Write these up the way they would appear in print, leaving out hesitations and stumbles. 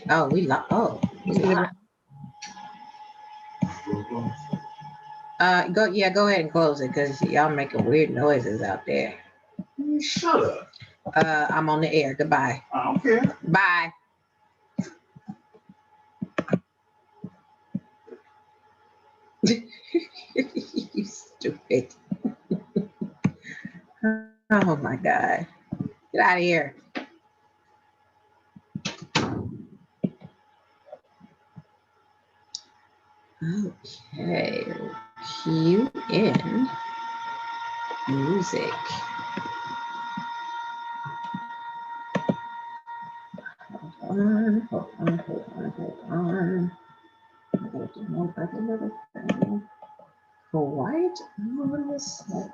Oh, we live. Go ahead and close it because y'all making weird noises out there. Shut up. I'm on the air. Goodbye. I don't care. Bye. You stupid. Oh my God. Get out of here. Okay. Cue in music. Hold on. I gotta do more about another thing. Go white on the set.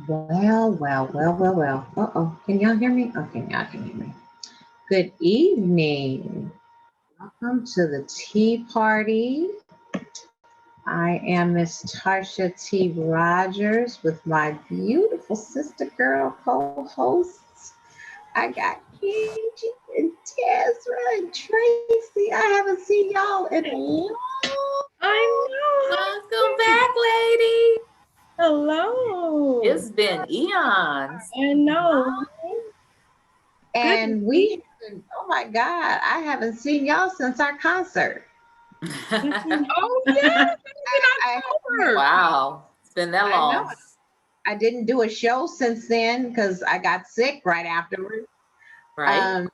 Well. Uh-oh. Can y'all hear me? Okay, y'all can hear me. Good evening. Welcome to the tea party. I am Miss Tarsha T. Rogers with my beautiful sister girl co-hosts. I got Kenji and Tezra and Tracy. I haven't seen y'all in a long I know. Welcome back, lady. Hello. It's been eons. I know. and we haven't, oh my God, I haven't seen y'all since our concert. Oh yeah, I, Wow, it's been that I know. long. I didn't do a show since then because I got sick right afterwards. Right? Um,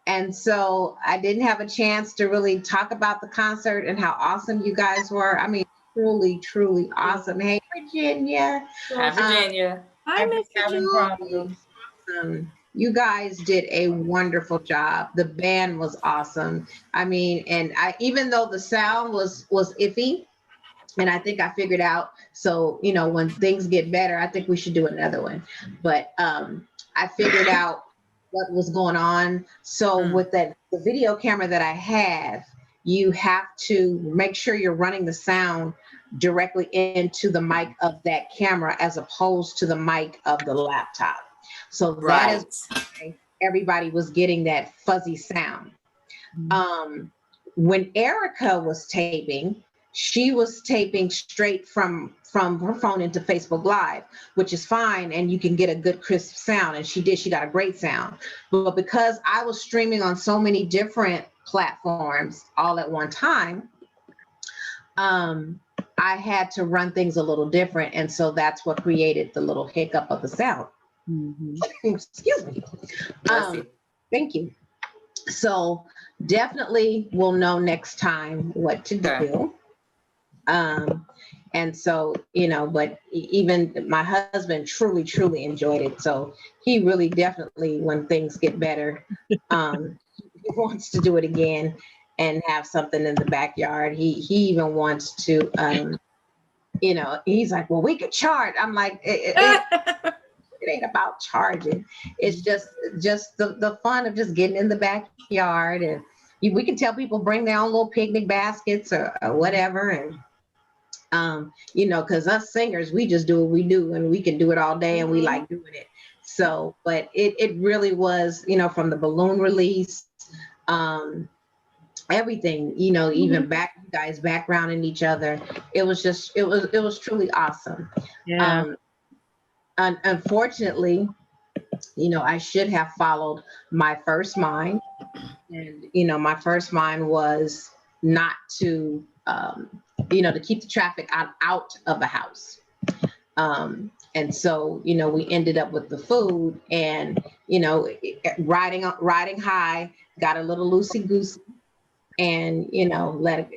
and so I didn't have a chance to really talk about the concert and how awesome you guys were. I mean, truly awesome. Hey, Virginia. Hi, Virginia. Hi, Mr. Having Jules. awesome. You guys did a wonderful job. The band was awesome. I mean, and I even though the sound was iffy, and I think I figured out. So when things get better, I think we should do another one. But I figured out what was going on. So with the video camera that I have, you have to make sure you're running the sound directly into the mic of that camera as opposed to the mic of the laptop. So that is Right. why everybody was getting that fuzzy sound. Um, when Erica was taping, she was taping straight from her phone into Facebook Live, which is fine, and you can get a good crisp sound. And she did; she got a great sound. But because I was streaming on so many different platforms all at one time, um, I had to run things a little different, and so that's what created the little hiccup of the sound. Mhm. Excuse me. Bless you. Thank you. So definitely we'll know next time what to Okay. do. And so, but even my husband truly, truly enjoyed it. So he really definitely, when things get better, he wants to do it again and have something in the backyard. He even wants to, he's like, well, we could charge. I'm like, it ain't about charging. It's just the fun of just getting in the backyard, and we can tell people bring their own little picnic baskets or whatever. And because us singers, we just do what we do, and we can do it all day, and we like doing it. So, but it really was, from the balloon release, everything, even you guys backgrounding each other. It was truly awesome. Yeah. Unfortunately, I should have followed my first mind, and my first mind was not to to keep the traffic out of the house. And so, we ended up with the food, and riding high, got a little loosey goosey, and let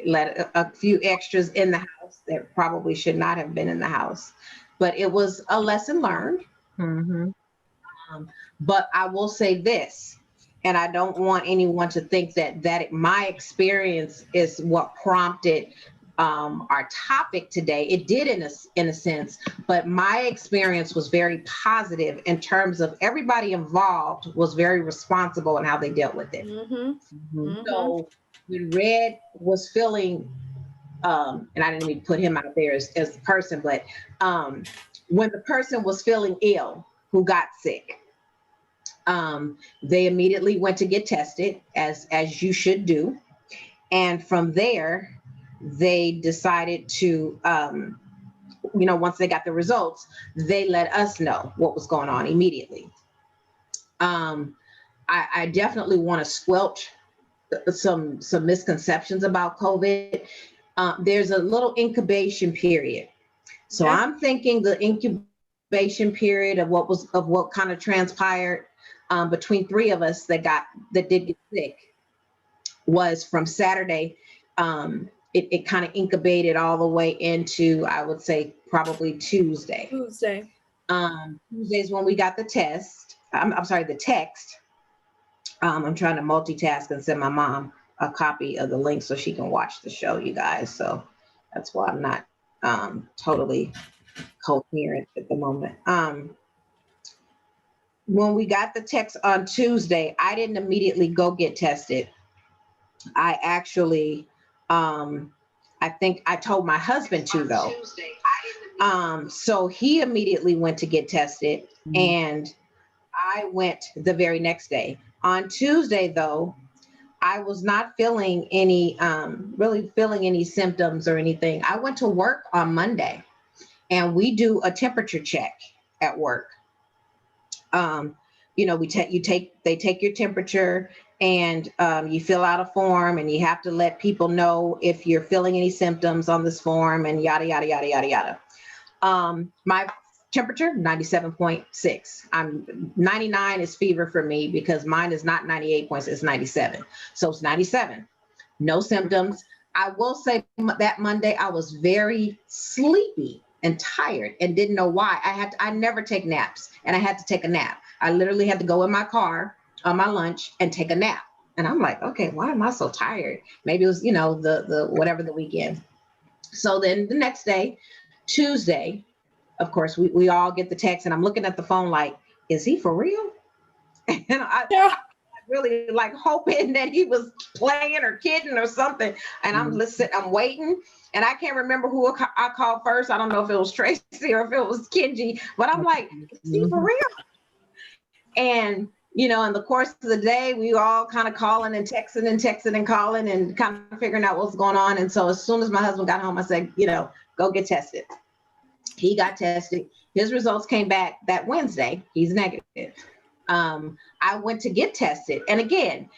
a few extras in the house that probably should not have been in the house. But it was a lesson learned. Mhm. But I will say this, and I don't want anyone to think that my experience is what prompted our topic today. It did in a sense, but my experience was very positive in terms of everybody involved was very responsible in how they dealt with it. So when Red was feeling, and I didn't even put him out there as a person, but when the person was feeling ill, who got sick, they immediately went to get tested, as you should do. And from there, they decided to, once they got the results, they let us know what was going on immediately. I definitely want to squelch some misconceptions about COVID. There's a little incubation period. So Okay. I'm thinking the incubation period of what kind of transpired between three of us that did get sick was from Saturday. It kind of incubated all the way into, I would say, probably Tuesday. Tuesday's when we got the test. I'm sorry, the text. I'm trying to multitask and send my mom a copy of the link so she can watch the show, you guys. So that's why I'm not totally coherent at the moment. When we got the text on Tuesday, I didn't immediately go get tested. I actually, I think I told my husband to, though. So he immediately went to get tested, and I went the very next day. On Tuesday, though, I was not feeling any, really feeling any symptoms or anything. I went to work on Monday, and we do a temperature check at work. They take your temperature, and you fill out a form, and you have to let people know if you're feeling any symptoms on this form, and yada, yada, yada, yada, yada. My temperature, 97.6. 99 is fever for me because mine is not 98 points, it's 97. So it's 97. No symptoms. I will say that Monday I was very sleepy and tired and didn't know why. I never take naps, and I had to take a nap. I literally had to go in my car on my lunch and take a nap. And I'm like, okay, why am I so tired? Maybe it was, the whatever the weekend. So then the next day, Tuesday, of course, we all get the text, and I'm looking at the phone like, is he for real? And I really like hoping that he was playing or kidding or something. And I'm listening, I'm waiting, and I can't remember who I called first. I don't know if it was Tracy or if it was Kenji, but I'm like, is he for real? And in the course of the day, we all kind of calling and texting and calling and kind of figuring out what's going on. And so as soon as my husband got home, I said, go get tested. He got tested. His results came back that Wednesday. He's negative. I went to get tested. And again,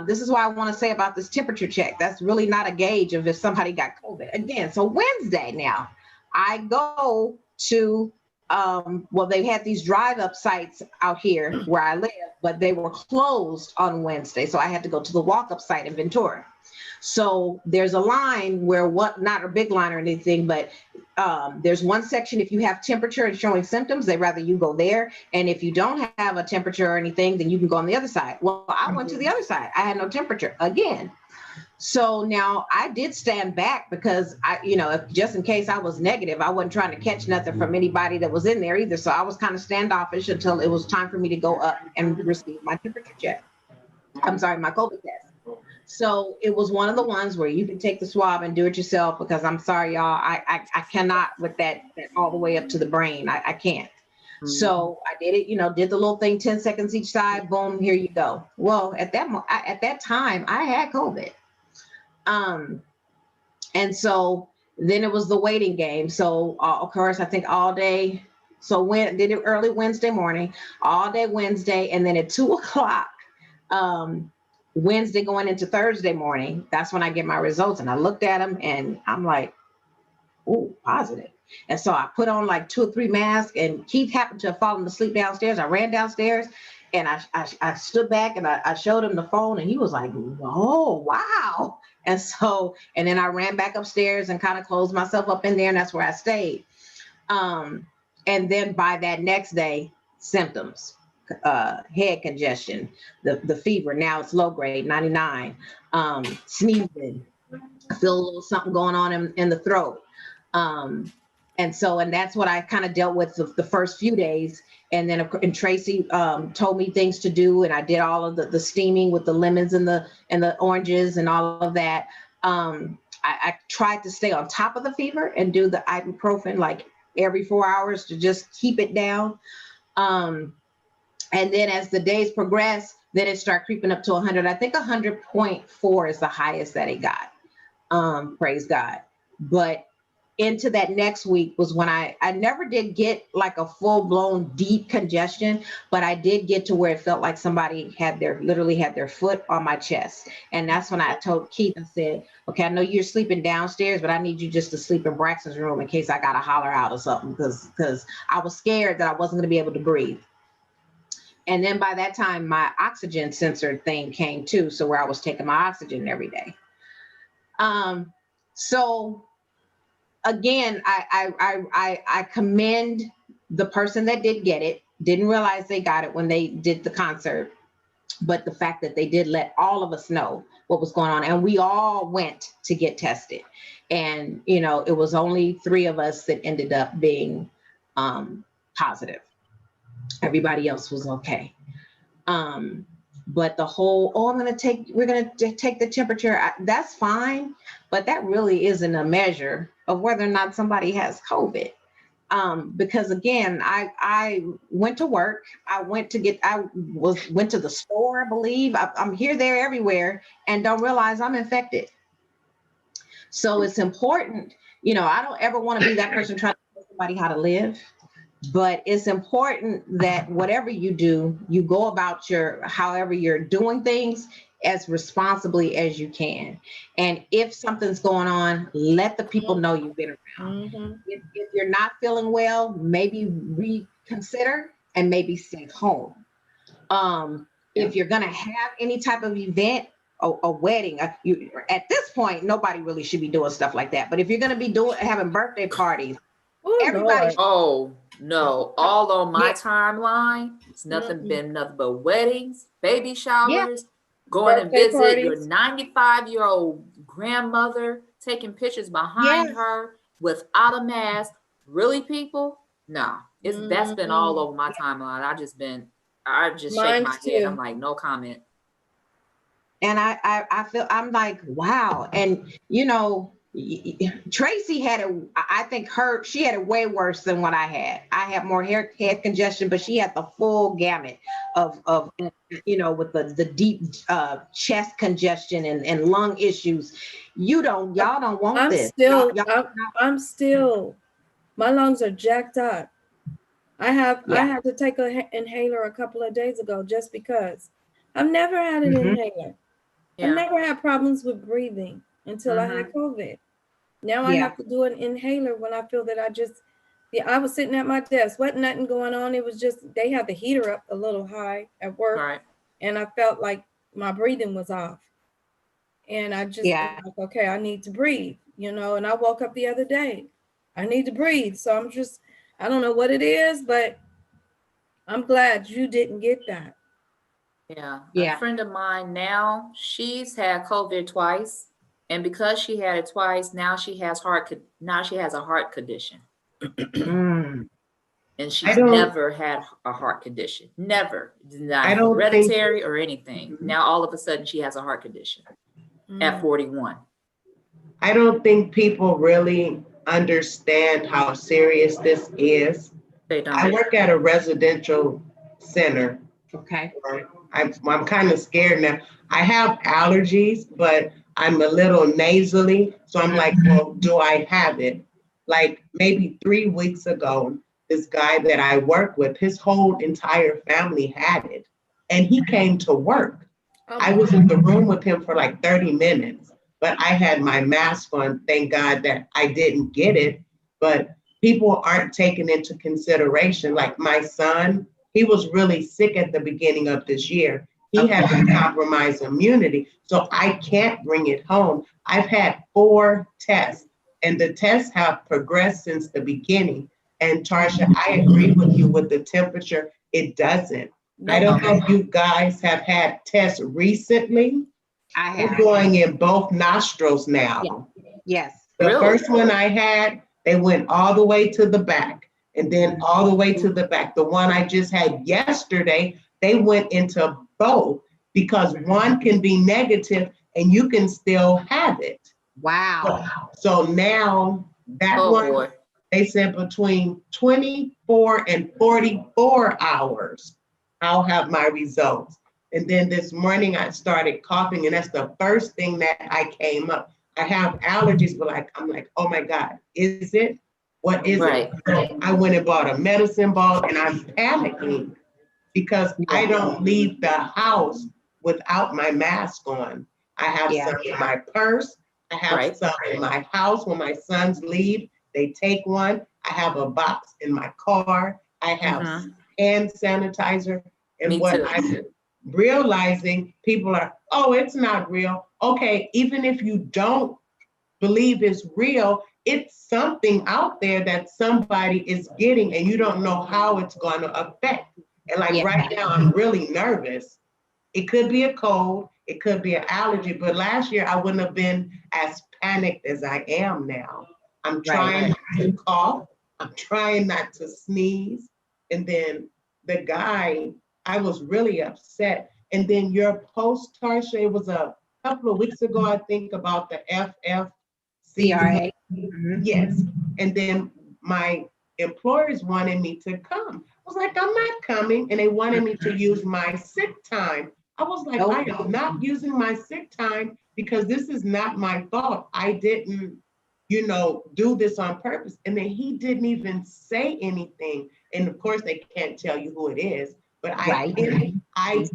this is why I want to say about this temperature check. That's really not a gauge of if somebody got COVID. Again, so Wednesday now, I go to well, they had these drive-up sites out here where I live, but they were closed on Wednesday. So I had to go to the walk-up site in Ventura. So there's a line where not a big line or anything, but there's one section, if you have temperature and showing symptoms, they'd rather you go there. And if you don't have a temperature or anything, then you can go on the other side. Well, I went to the other side. I had no temperature again. So now I did stand back because just in case I was negative, I wasn't trying to catch nothing from anybody that was in there either. So I was kind of standoffish until it was time for me to go up and receive my temperature check. I'm sorry, my COVID test. So it was one of the ones where you can take the swab and do it yourself, because I'm sorry, y'all, I cannot with that all the way up to the brain. I can't. Mm-hmm. So I did it, did the little thing, 10 seconds each side, boom, here you go. Well, at that time I had COVID. And so then it was the waiting game. So of course, I think all day. So when did it early Wednesday morning, all day Wednesday. And then at 2:00, Wednesday going into Thursday morning, that's when I get my results. And I looked at them and I'm like, ooh, positive. And so I put on like 2 or 3 masks, and Keith happened to have fallen asleep downstairs. I ran downstairs and I stood back and I showed him the phone, and he was like, oh, wow. And then I ran back upstairs and kind of closed myself up in there, and that's where I stayed. And then by that next day, symptoms, head congestion, the fever, now it's low grade, 99, sneezing, I feel a little something going on in the throat. And that's what I kind of dealt with the first few days. And then Tracy told me things to do, and I did all of the steaming with the lemons and the oranges and all of that. I tried to stay on top of the fever and do the ibuprofen like every 4 hours to just keep it down. And then as the days progressed, then it started creeping up to 100. I think 100.4 is the highest that it got. Praise God. But into that next week was when I never did get like a full-blown deep congestion, but I did get to where it felt like somebody literally had their foot on my chest. And that's when I told Keith, I said, okay, I know you're sleeping downstairs, but I need you just to sleep in Braxton's room in case I got to holler out or something, because I was scared that I wasn't going to be able to breathe. And then by that time, my oxygen sensor thing came too. So where I was taking my oxygen every day. So again, I commend the person that did get it. Didn't realize they got it when they did the concert, but the fact that they did let all of us know what was going on, and we all went to get tested. And it was only 3 of us that ended up being positive. Everybody else was okay. But the whole, we're going to take the temperature, that's fine, but that really isn't a measure of whether or not somebody has COVID. Because again, I went to work, went to the store, I believe. I'm here, there, everywhere, and don't realize I'm infected. So it's important, I don't ever want to be that person trying to tell somebody how to live. But it's important that whatever you do, you go about however you're doing things as responsibly as you can. And if something's going on, let the people know you've been around. Mm-hmm. If you're not feeling well, maybe reconsider and maybe stay home. If you're going to have any type of event, a wedding, at this point, nobody really should be doing stuff like that. But if you're going to be having birthday parties, everybody. Oh, no, all on my timeline, it's been nothing but weddings, baby showers, going to visit parties. Your 95-year-old grandmother, taking pictures behind her without a mask. Really, people? No, that's been all over my timeline. I just shake my head. I'm like, no comment. And I feel, I'm like, wow. And Tracy I think she had it way worse than what I had. I had more head congestion, but she had the full gamut of with the deep chest congestion and lung issues. Y'all don't want this. I'm still, my lungs are jacked up. I had to take an inhaler a couple of days ago just because. I've never had an inhaler. Yeah. I've never had problems with breathing until I had COVID. Now I have to do an inhaler when I feel that Yeah, I was sitting at my desk, wasn't nothing going on. It was just, they had the heater up a little high at work. Right. And I felt like my breathing was off. And I just was like, okay, I need to breathe, and I woke up the other day. I need to breathe. So I don't know what it is, but I'm glad you didn't get that. Yeah. Yeah. A friend of mine now, she's had COVID twice. And because she had it twice, now she has a heart condition. Mm. And she's never had a heart condition. Never. Not hereditary or anything. Now all of a sudden she has a heart condition at 41. I don't think people really understand how serious this is. They don't. I work at a residential center. Okay. I'm kind of scared now. I have allergies, but I'm a little nasally. So I'm like, well, do I have it? Like maybe 3 weeks ago, this guy that I work with, his whole entire family had it. And he came to work. I was in the room with him for like 30 minutes, but I had my mask on. Thank God that I didn't get it. But people aren't taken into consideration. Like my son, he was really sick at the beginning of this year. He had a compromised immunity, so I can't bring it home. I've had 4 tests, and the tests have progressed since the beginning. And Tarsha, I agree with you with the temperature. It doesn't. I don't know if you guys have had tests recently. I have. We're going in both nostrils now. Yes. The Really? first one I had, they went all the way to the back and then all the way to the back. The one I just had yesterday, they went into both because one can be negative and you can still have it. Wow. So now that one, boy. they said between 24 and 44 hours, I'll have my results. And then this morning I started coughing, and that's the first thing that I came up. I have allergies, but I'm like, oh my God, is it? What is it? So I went and bought a medicine ball, and I'm panicking because I don't leave the house without my mask on. I have some in my purse. I have some in my house. When my sons leave, they take one. I have a box in my car. I have hand sanitizer. And what I'm realizing, people are, oh, it's not real. Okay, even if you don't believe it's real, it's something out there that somebody is getting and you don't know how it's going to affect. And like right now, I'm really nervous. It could be a cold, it could be an allergy, but last year I wouldn't have been as panicked as I am now. I'm trying not to cough. I'm trying not to sneeze. And then the guy, I was really upset. And then your post, Tarsha, it was a couple of weeks ago, I think, about the FFCRA. Yes. And then my employers wanted me to come. I was like, I'm not coming. And they wanted me to use my sick time. I was like, I am not using my sick time because this is not my fault. I didn't, do this on purpose. And then he didn't even say anything. And of course, they can't tell you who it is, but I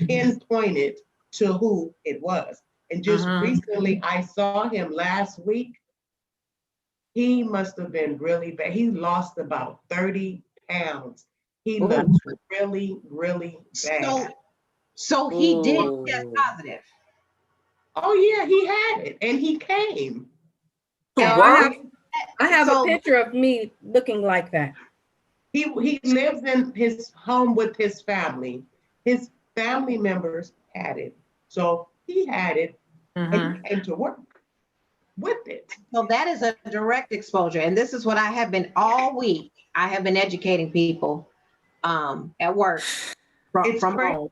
pinpointed to who it was. And just recently, I saw him last week. He must have been really bad. He lost about 30 pounds. He looked really, really bad. So he did test positive. Oh yeah, he had it, and he came. I have a picture of me looking like that. He lives in his home with his family. His family members had it, so he had it, and he came to work with it. So that is a direct exposure, and this is what I have been all week. I have been educating people at work from home.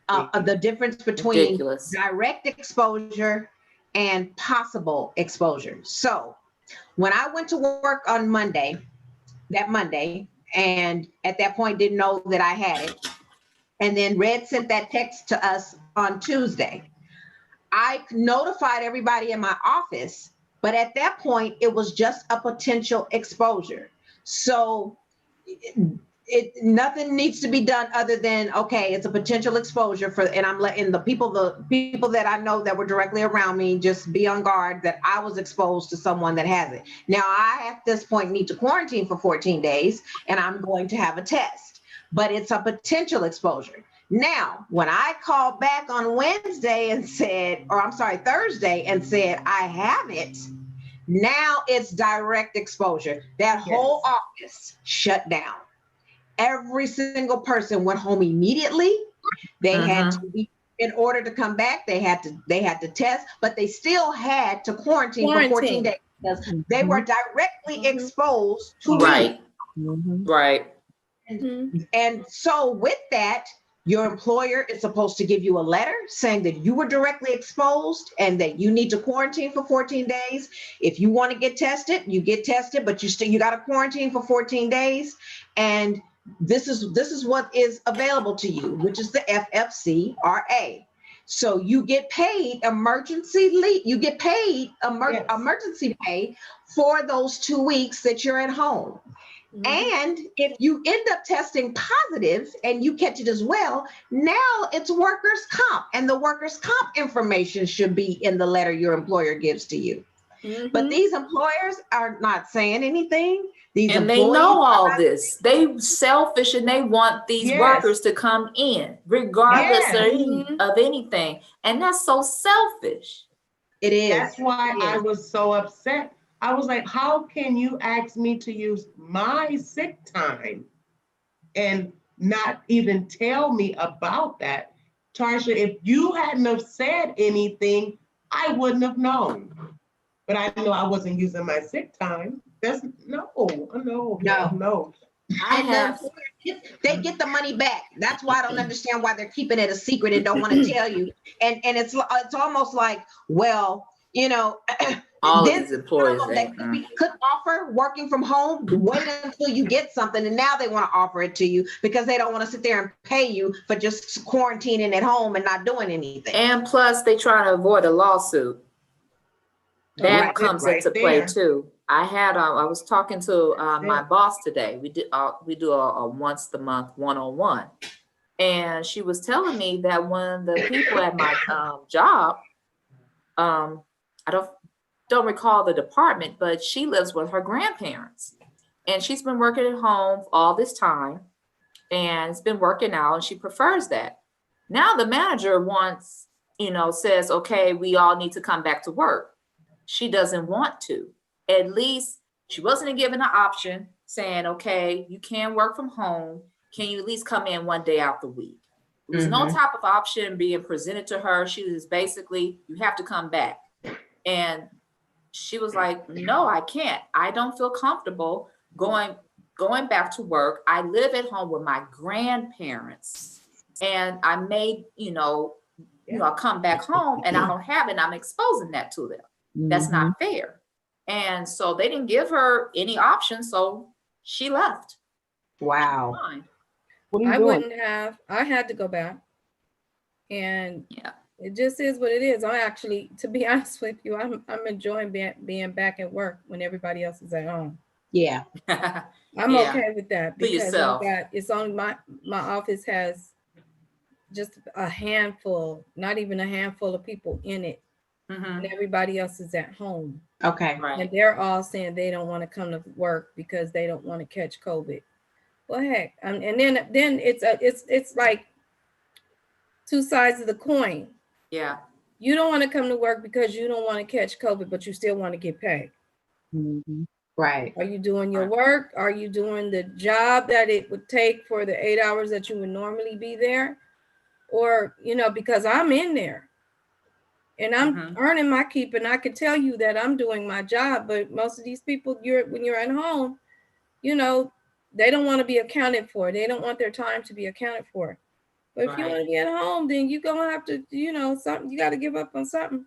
The difference between direct exposure and possible exposure. So when I went to work on that Monday, and at that point didn't know that I had it, and then Red sent that text to us on Tuesday, I notified everybody in my office, but at that point it was just a potential exposure. So nothing needs to be done other than, okay, it's a potential exposure and I'm letting the people that I know that were directly around me just be on guard that I was exposed to someone that has it. Now I at this point need to quarantine for 14 days and I'm going to have a test, but it's a potential exposure. Now, when I called back on Thursday and said, I have it, now it's direct exposure. That whole office shut down. Every single person went home immediately. They had to be, in order to come back, they had to test, but they still had to quarantine for 14 days because they were directly exposed to Right. me. Right. And so with that, your employer is supposed to give you a letter saying that you were directly exposed and that you need to quarantine for 14 days. If you want to get tested, you get tested, but you got to quarantine for 14 days. And this is what is available to you, which is the FFCRA. So you get paid emergency leave. You get paid emergency pay for those 2 weeks that you're at home. And if you end up testing positive and you catch it as well, now it's workers' comp, and the workers' comp information should be in the letter your employer gives to you. But these employers are not saying anything. And they know all this. They selfish and they want these workers to come in regardless of anything. And that's so selfish. It is. That's why I was so upset. I was like, how can you ask me to use my sick time and not even tell me about that? Tarsha, if you hadn't have said anything, I wouldn't have known. But I know I wasn't using my sick time. That's no. They get the money back. That's why I don't understand why they're keeping it a secret and don't want to tell you. And it's almost like, well, you know, all of these employees could offer working from home, wait until you get something, and now they want to offer it to you because they don't want to sit there and pay you for just quarantining at home and not doing anything. And plus, they try to avoid a lawsuit. That comes into play too. I was talking to my boss today. We do a once a month one-on-one, and she was telling me that when the people at my job, I don't recall the department, but she lives with her grandparents, and she's been working at home all this time, and it's been working out, and she prefers that. Now the manager says, okay, we all need to come back to work. She doesn't want to. At least she wasn't given an option saying, okay, you can work from home. Can you at least come in one day out the week? There was no type of option being presented to her. She was basically, you have to come back. And she was like, no, I can't. I don't feel comfortable going back to work. I live at home with my grandparents, and I may, I come back home and I don't have it. I'm exposing that to them. That's not fair. And so they didn't give her any option. So she left. Wow. I wouldn't have. I had to go back. And it just is what it is. I actually, to be honest with you, I'm enjoying being back at work when everybody else is at home. Yeah. I'm okay with that because it's only my office has just a handful, not even a handful of people in it. And everybody else is at home. Okay. Right. And they're all saying they don't want to come to work because they don't want to catch COVID. Well, heck, and then it's like two sides of the coin. Yeah. You don't want to come to work because you don't want to catch COVID, but you still want to get paid. Right. Are you doing your work? Are you doing the job that it would take for the 8 hours that you would normally be there? Or, because I'm in there. And I'm earning my keep, and I can tell you that I'm doing my job. But most of these people, when you're at home, they don't want to be accounted for. They don't want their time to be accounted for. But if you want to be at home, then you're gonna have to, something. You got to give up on something.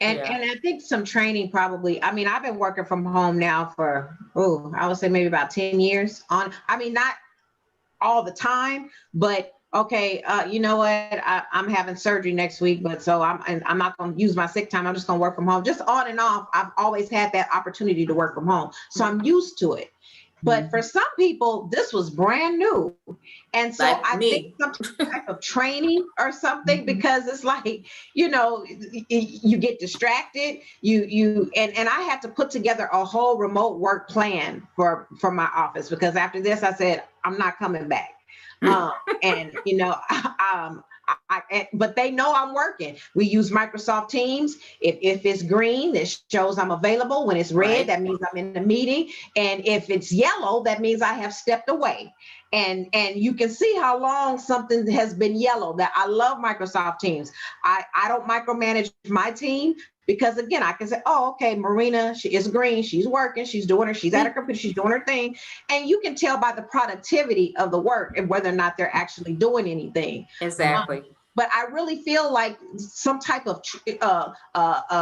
And I think some training probably. I mean, I've been working from home now for I would say maybe about 10 years. Not all the time, but. Okay, you know what? I'm having surgery next week, but so I'm not going to use my sick time. I'm just going to work from home. Just on and off. I've always had that opportunity to work from home, so I'm used to it. But for some people, this was brand new. And so Like I think me. some type of training or something, because it's like, you know, you get distracted, and I had to put together a whole remote work plan for my office, because after this I said, I'm not coming back. And you know, but they know I'm working. We use Microsoft Teams. If it's green, it shows I'm available. When it's red, Right. that means I'm in the meeting. And if it's yellow, that means I have stepped away. And you can see how long something has been yellow. That I love Microsoft Teams. I don't micromanage my team, because again, I can say, oh, okay, Marina, she is green, she's working, she's at her computer, she's doing her thing. And you can tell by the productivity of the work and whether or not they're actually doing anything. Exactly. But I really feel like some type of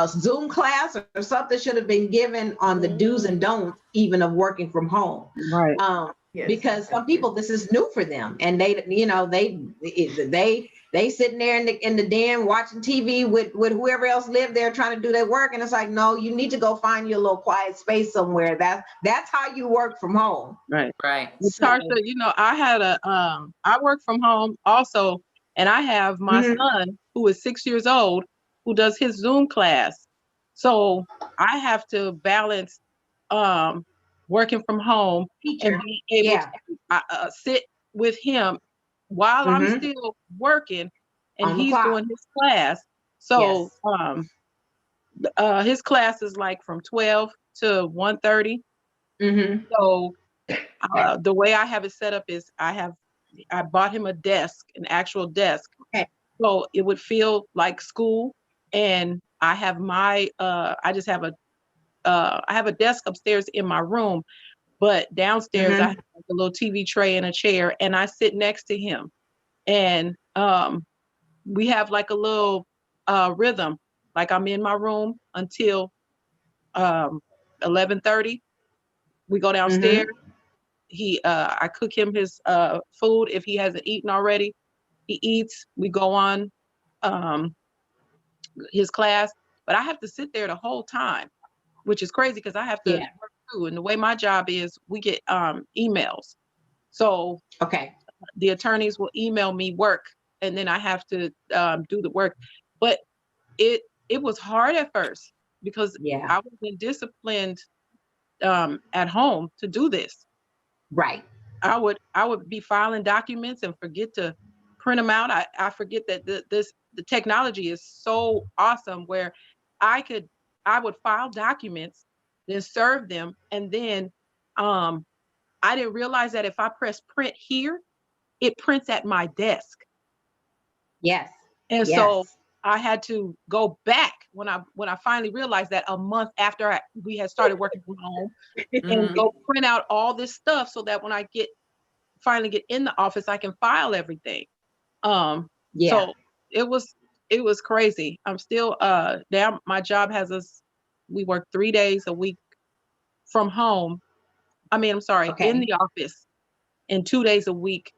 Zoom class or something should have been given on the do's and don'ts, even of working from home. Right. Yes. Because some people, this is new for them, and they sitting there in the den watching TV with whoever else lived there trying to do their work, and it's like, no, you need to go find your little quiet space somewhere. That's how you work from home. Right. Right. Well, Tarsha, you know, I had I work from home also, and I have my son who is 6 years old who does his Zoom class. So I have to balance working from home Teacher. and being able to sit with him while I'm still working and On the he's clock. doing his class. So his class is like from 12 to 1:30. So the way I have it set up is I bought him a desk, an actual desk. Okay. So it would feel like school. And I have I just have I have a desk upstairs in my room, but downstairs I have a little TV tray and a chair, and I sit next to him. And we have like a little rhythm. Like I'm in my room until 11:30. We go downstairs. I cook him his food if he hasn't eaten already. He eats. We go on his class, but I have to sit there the whole time, which is crazy because I have to work too. And the way my job is, we get emails. So the attorneys will email me work, and then I have to do the work. But it was hard at first because I wasn't disciplined at home to do this. Right. I would be filing documents and forget to print them out. I forget that the technology is so awesome where I would file documents, then serve them, and then I didn't realize that if I press print here, it prints at my desk. Yes. And so I had to go back when I finally realized that a month after we had started working from home and go print out all this stuff so that when I finally get in the office, I can file everything. So it was crazy. I'm still now my job has us, we work 3 days a week from home. I mean, I'm sorry, in the office, and 2 days a week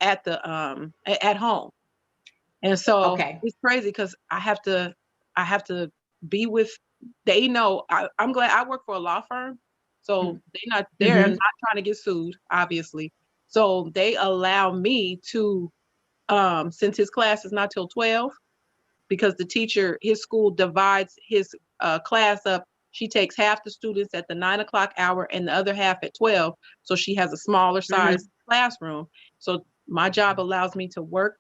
at the at home. And so it's crazy because I have to be with, they know I'm glad I work for a law firm. So they're not trying to get sued, obviously. So they allow me to, since his class is not till 12, because the teacher, his school divides his class up. She takes half the students at the 9 o'clock hour and the other half at 12. So she has a smaller size classroom. So my job allows me to work.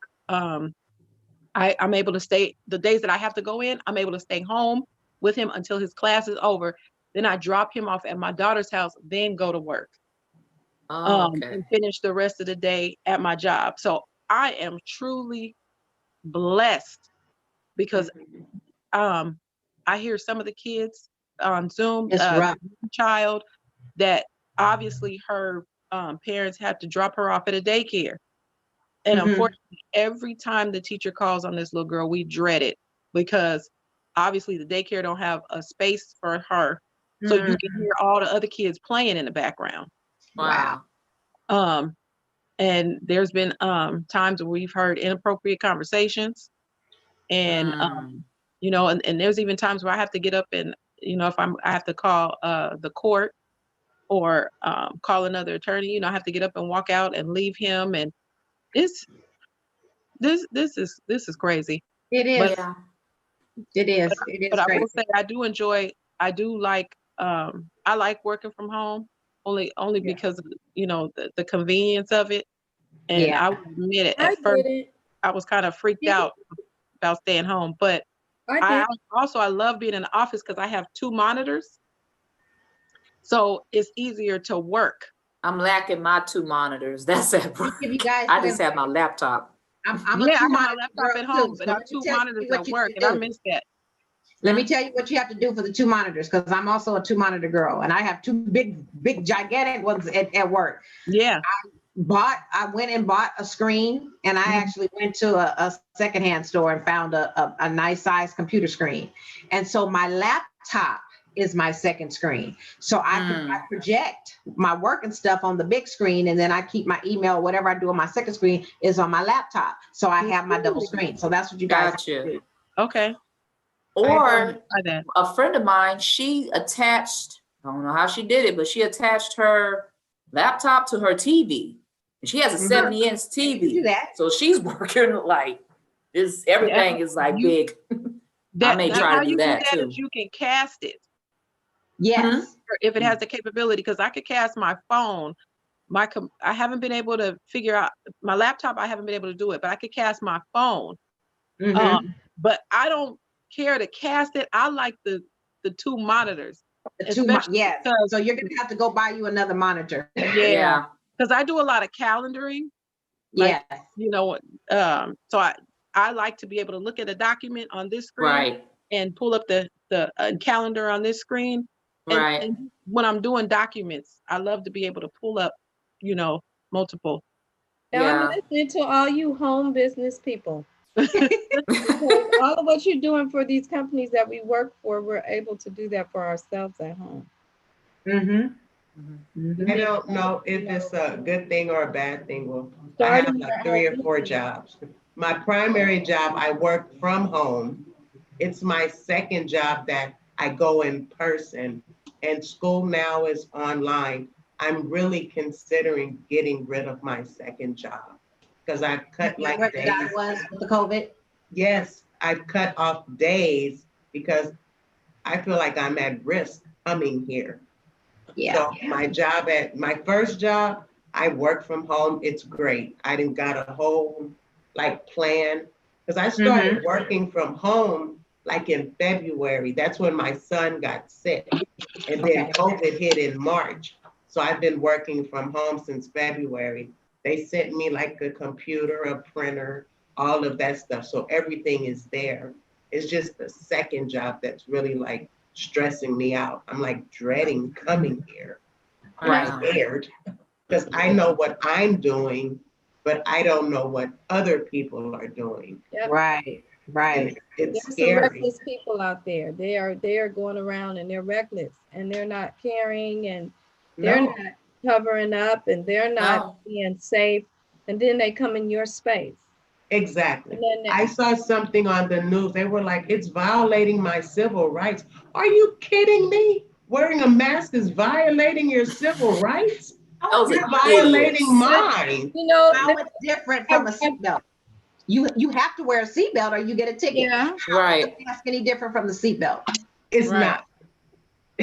I'm able to stay, the days that I have to go in, I'm able to stay home with him until his class is over. Then I drop him off at my daughter's house, then go to work. And finish the rest of the day at my job. So I am truly blessed because I hear some of the kids on Zoom, child that obviously her parents had to drop her off at a daycare. And unfortunately, every time the teacher calls on this little girl, we dread it because obviously the daycare don't have a space for her. So you can hear all the other kids playing in the background. Wow. And there's been times where we've heard inappropriate conversations, and you know, and there's even times where I have to get up and, you know, if I have to call the court or call another attorney. You know, I have to get up and walk out and leave him, and it's this is crazy. It is. But Yeah. It is. It is but I great. will say I do like I like working from home only Yeah. because of, you know, the convenience of it. And Yeah. I will admit it, I at first did it. I was kind of freaked out about staying home, but I did. I love being in the office because I have 2 monitors, so it's easier to work. I'm lacking my 2 monitors. That's it. Give you guys I some just have my laptop. I'm Yeah, a I have my two-monitor laptop girl at home, too, but so I let have me 2 tell you monitors what at you work, can and I do. miss that. Let me tell you what you have to do for the 2 monitors, because I'm also a 2-monitor girl, and I have 2 big, gigantic ones at work. Yeah. I went and bought a screen, and I actually went to a secondhand store and found a nice size computer screen. And so my laptop is my second screen. So I project my work and stuff on the big screen, and then I keep my email, whatever I do on my second screen is on my laptop. So I have my double screen. So that's what you guys have to Gotcha. do. Okay. Or Try that. a friend of mine, she attached, I don't know how she did it, but she attached her laptop to her TV. And she has a 70-inch You can do TV. that. So she's working like this, everything is like big. I may try to do that too. You can cast it Yes. if it has the capability, because I could cast my phone. I haven't been able to figure out my laptop. I haven't been able to do it, but I could cast my phone. But I don't care to cast it. I like the 2 monitors. Yes. So you're gonna have to go buy you another monitor. Yeah. Because I do a lot of calendaring. Yes. You know, so I like to be able to look at a document on this screen Right. and pull up the calendar on this screen. Right. And when I'm doing documents, I love to be able to pull up, you know, multiple. Now Yeah. I'm listening to all you home business people. Because all of what you're doing for these companies that we work for, we're able to do that for ourselves at home. I don't know if it's a good thing or a bad thing. Well, I have like 3 or 4 jobs. My primary job, I work from home. It's my second job that I go in person, and school now is online. I'm really considering getting rid of my second job because I cut like Where the days. guy was with the COVID. Yes, I've cut off days because I feel like I'm at risk coming here. Yeah. So my first job, I work from home. It's great. I didn't got a whole like plan because I started working from home like in February. That's when my son got sick, and then COVID hit in March. So I've been working from home since February. They sent me like a computer, a printer, all of that stuff. So everything is there. It's just the second job that's really like stressing me out. I'm like dreading coming here. I'm scared because I know what I'm doing, but I don't know what other people are doing. Yep. Right. And it's There's some scary. reckless people out there. They are going around and they're reckless and they're not caring and they're not covering up and they're not being safe. And then they come in your space. Exactly. And then I saw something on the news. They were like, it's violating my civil rights. Are you kidding me? Wearing a mask is violating your civil rights? You're violating mine. you know, How it's different from a seatbelt. You have to wear a seatbelt or you get a ticket. Yeah. Right. How is the mask any different from the seatbelt? It's Right. not.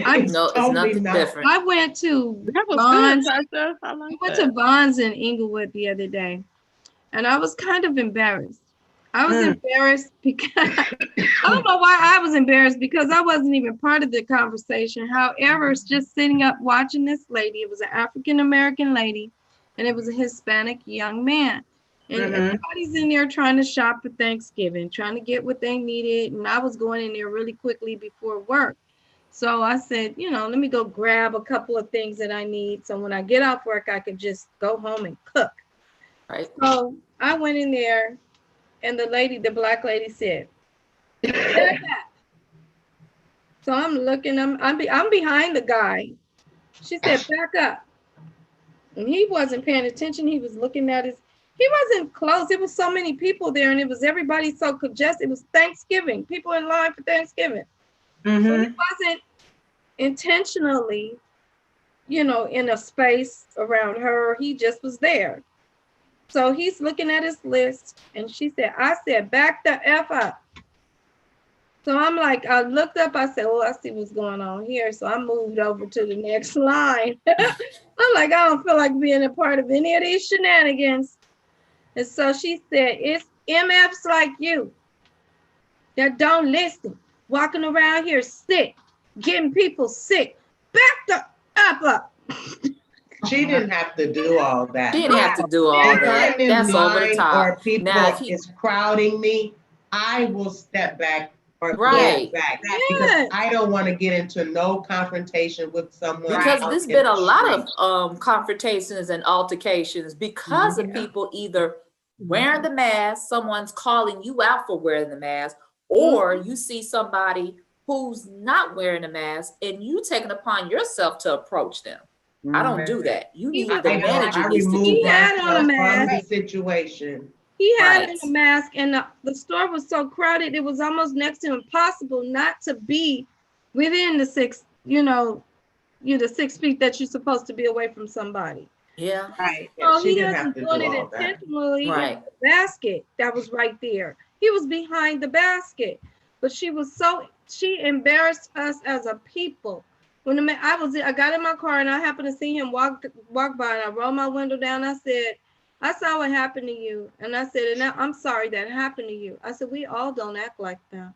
I'm- No, it's nothing different. I went to That was Bonds. good, Tasha. I like I went that. to Bonds in Inglewood the other day, and I was kind of embarrassed. I was embarrassed because I don't know why I was embarrassed because I wasn't even part of the conversation. However, it's just sitting up watching this lady. It was an African American lady, and it was a Hispanic young man. And everybody's in there trying to shop for Thanksgiving, trying to get what they needed. And I was going in there really quickly before work. So I said, you know, let me go grab a couple of things that I need. So when I get off work, I can just go home and cook. Right. So I went in there and the black lady said, "Back up." So I'm looking, I'm behind the guy. She said, "Back up." And he wasn't paying attention. He was looking at he wasn't close. It was so many people there and it was everybody so congested. It was Thanksgiving, people in line for Thanksgiving. So he wasn't intentionally you know, in a space around her. He just was there. So he's looking at his list, and I said, back the F up. So I'm like, I looked up, I said, oh, I see what's going on here. So I moved over to the next line. I'm like, I don't feel like being a part of any of these shenanigans. And so she said, it's MFs like you that don't listen, walking around here sick, getting people sick. Back the F up. She didn't have to do all that. She didn't have to do all If that. I'm in That's over the line top. or people Now, if he- is crowding me, I will step back or Right. pull back Yeah. because I don't want to get into no confrontation with someone. Because out there's in been a the lot street. of confrontations and altercations because of people either wearing the mask, someone's calling you out for wearing the mask, or you see somebody who's not wearing a mask and you taking upon yourself to approach them. I don't do that. You need, the I know, manager I needs to do removed that. He had on a myself from the mask. situation. He had Right. on a mask, and the store was so crowded, it was almost next to impossible not to be within the 6, the 6 feet that you're supposed to be away from somebody. Yeah. Right. Yeah, So she he didn't have wasn't to doing do it all that. intentionally. Right. In the basket that was right there. He was behind the basket, but she embarrassed us as a people. When I got in my car and I happened to see him walk by, and I rolled my window down. I said, I saw what happened to you, and I said, and I'm sorry that happened to you. I said, we all don't act like that.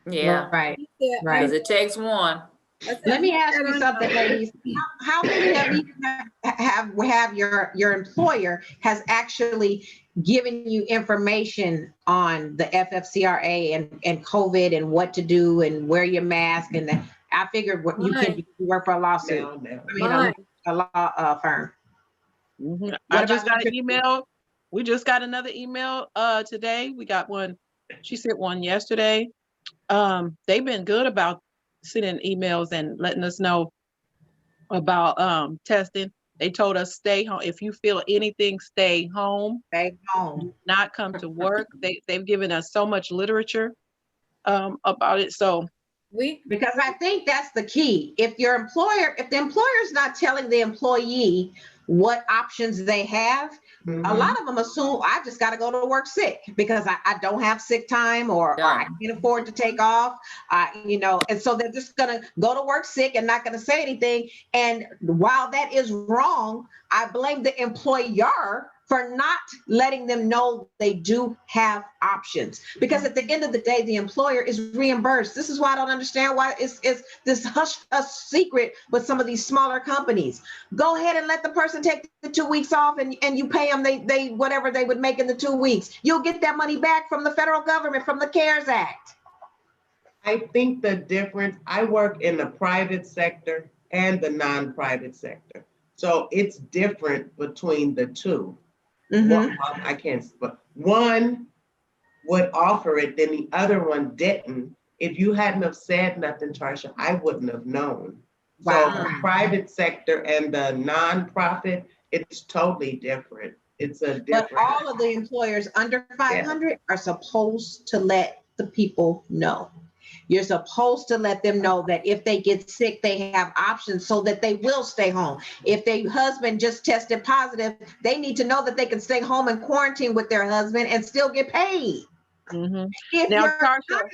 Yeah. Right. He said, Right. Because it takes one. I said, Let me "He ask said, you I something, know." ladies. How many of you have your employer has actually given you information on the FFCRA and COVID and what to do and wear your mask and that? I figured what you Mine. could work for a lawsuit. No. I mean, Mine. a law firm. Mhm. I What just about got an email. We just got another email today. We got one. She sent one yesterday. They've been good about sending emails and letting us know about testing. They told us stay home. If you feel anything, stay home. Stay home. Do not come to work. They've given us so much literature about it. So Because I think that's the key. If the employer's not telling the employee what options they have, a lot of them assume I just got to go to work sick because I don't have sick time or I can't afford to take off, and so they're just going to go to work sick and not going to say anything. And while that is wrong, I blame the employer for not letting them know they do have options. Because at the end of the day, the employer is reimbursed. This is why I don't understand why it's this hush secret with some of these smaller companies. Go ahead and let the person take the 2 weeks off and you pay them they whatever they would make in the 2 weeks. You'll get that money back from the federal government, from the CARES Act. I think the difference, I work in the private sector and the non-private sector. So it's different between the two. Mm-hmm. I can't, but one would offer it, then the other one didn't. If you hadn't have said nothing, Tarsha, I wouldn't have known. Wow. So the private sector and the nonprofit, it's totally different. It's a different. But all of the employers under 500 are supposed to let the people know. You're supposed to let them know that if they get sick, they have options so that they will stay home. If their husband just tested positive, they need to know that they can stay home and quarantine with their husband and still get paid. mhm. If Now, your Tarsha, child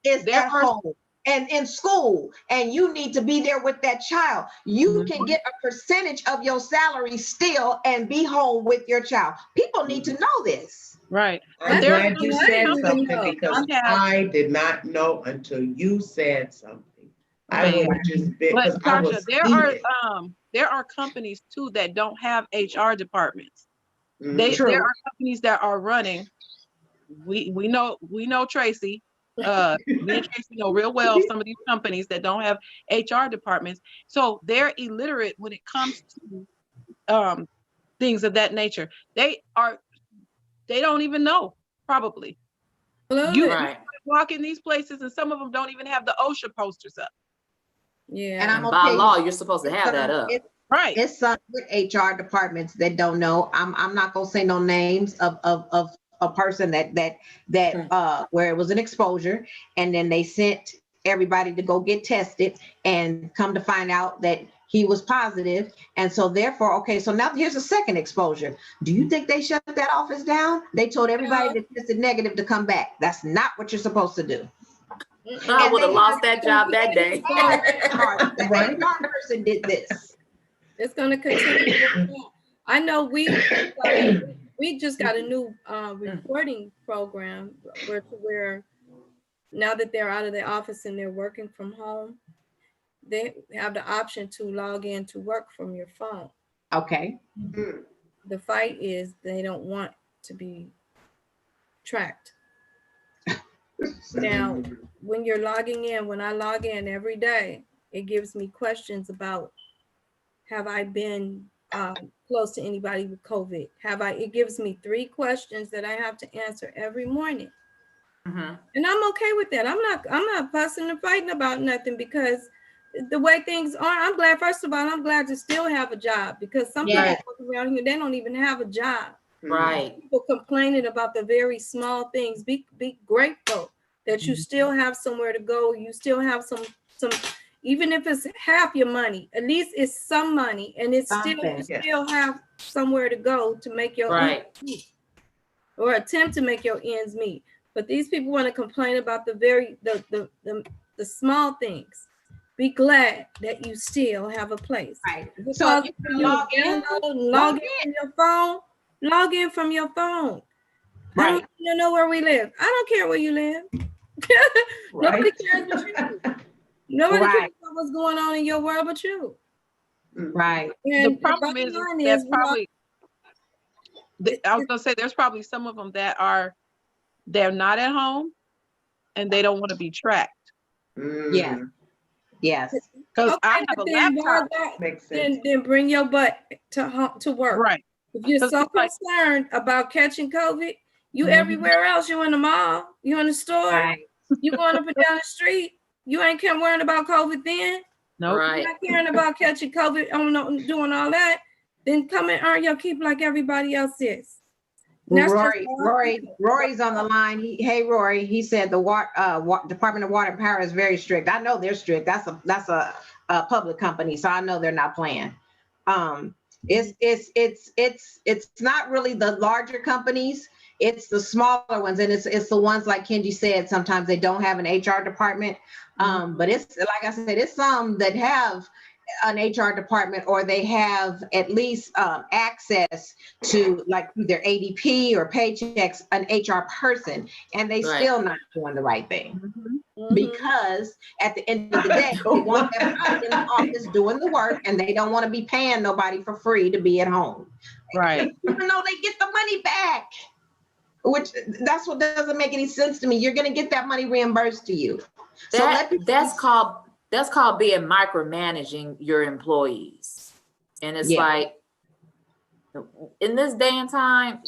is there at are- home and in school and you need to be there with that child, you can get a percentage of your salary still and be home with your child. People need to know this. right. I'm There are glad you some said companies something that because have- I did not know until you said something. I Man. would have just been, But because I Tarsha, was there are companies too that don't have HR departments. heated. True. There are companies that are running. We know Tracy. Me and Tracy know real well some of these companies that don't have HR departments. So they're illiterate when it comes to things of that nature. They don't even know, probably. You Right. walk in these places and some of them don't even have the OSHA posters up. Yeah. And I'm And by okay. law, you're supposed to have that up. Right. It's some with HR departments that don't know. I'm not gonna say no names of a person that where it was an exposure, and then they sent everybody to go get tested, and come to find out that he was positive, and so therefore, okay, so now here's a second exposure. Do you think they shut that office down? They told everybody that tested negative to come back. That's not what you're supposed to do. I would have lost that job that day. The HR person did this. It's going to continue. I know we just got a new reporting program where now that they're out of the office and they're working from home, they have the option to log in to work from your phone. Okay. The fight is they don't want to be tracked. Now, when you're logging in, when I log in every day, it gives me questions about, have I been close to anybody with COVID? It gives me 3 questions that I have to answer every morning. And I'm okay with that. I'm not fussing and fighting about nothing, because the way things are, I'm glad, first of all, I'm glad to still have a job, because some people around here, they don't even have a job. Right. People complaining about the very small things. Be grateful that you still have somewhere to go. You still have some, even if it's half your money, at least it's some money, and it's still have somewhere to go to make your ends meet, or attempt to make your ends meet. But these people want to complain about the small things. Be glad that you still have a place. Right. So you log in from your phone. Log in from your phone. Right. I don't even know where we live. I don't care where you live. Nobody cares what you do. Nobody cares about what's going on in your world but you. Right. And the problem is that probably, I was gonna say, there's probably some of them that they're not at home and they don't want to be tracked. Yeah. Yes. Because I have a laptop. Makes sense. Then bring your butt to work. Right. If you're so concerned about catching COVID, you everywhere else. You in the mall, you in the store, you going up and down the street. You ain't worrying about COVID then. No. Right. You're not caring about catching COVID, doing all that. Then come and earn your keep like everybody else is. Rory's on the line. Hey, Rory. He said the Department of Water and Power is very strict. I know they're strict. That's a public company, so I know they're not playing. It's not really the larger companies. It's the smaller ones, and it's the ones like Kenji said. Sometimes they don't have an HR department, but it's like I said, it's some that have an HR department, or they have at least access to, like, through their ADP or paychecks, an HR person, and they still not doing the right thing. Because at the end of the day, they want everybody in the office doing the work, and they don't want to be paying nobody for free to be at home. Right. Even though they get the money back, which that's what doesn't make any sense to me. You're going to get that money reimbursed to you. That's called being micromanaging your employees. And it's like, in this day and time,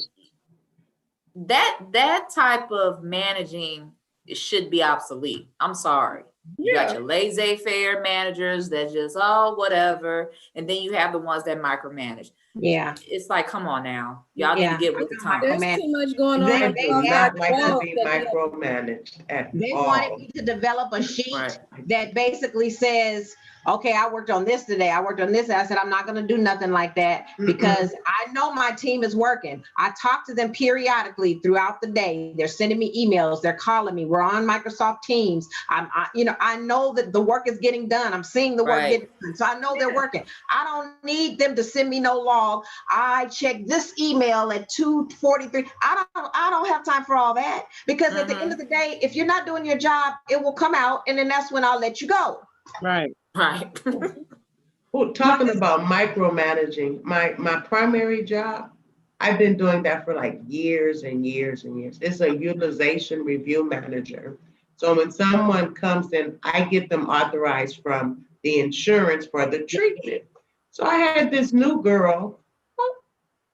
that type of managing should be obsolete. I'm sorry. You got your laissez-faire managers that just, whatever. And then you have the ones that micromanage. Yeah. It's like, come on now. Y'all need to get with the time. There's too much going on. They not like to be micromanaged at all. They wanted me to develop a sheet that basically says, okay, I worked on this today. I worked on this. I said, I'm not going to do nothing like that because I know my team is working. I talk to them periodically throughout the day. They're sending me emails. They're calling me. We're on Microsoft Teams. I know that the work is getting done. I'm seeing the work get done. So I know they're working. I don't need them to send me no log. I check this email at 2:43. I don't have time for all that, because at the end of the day, if you're not doing your job, it will come out, and then that's when I'll let you go. Right. Well, talking about micromanaging, my primary job, I've been doing that for like years and years and years. It's a utilization review manager. So when someone comes in, I get them authorized from the insurance for the treatment. So I had this new girl.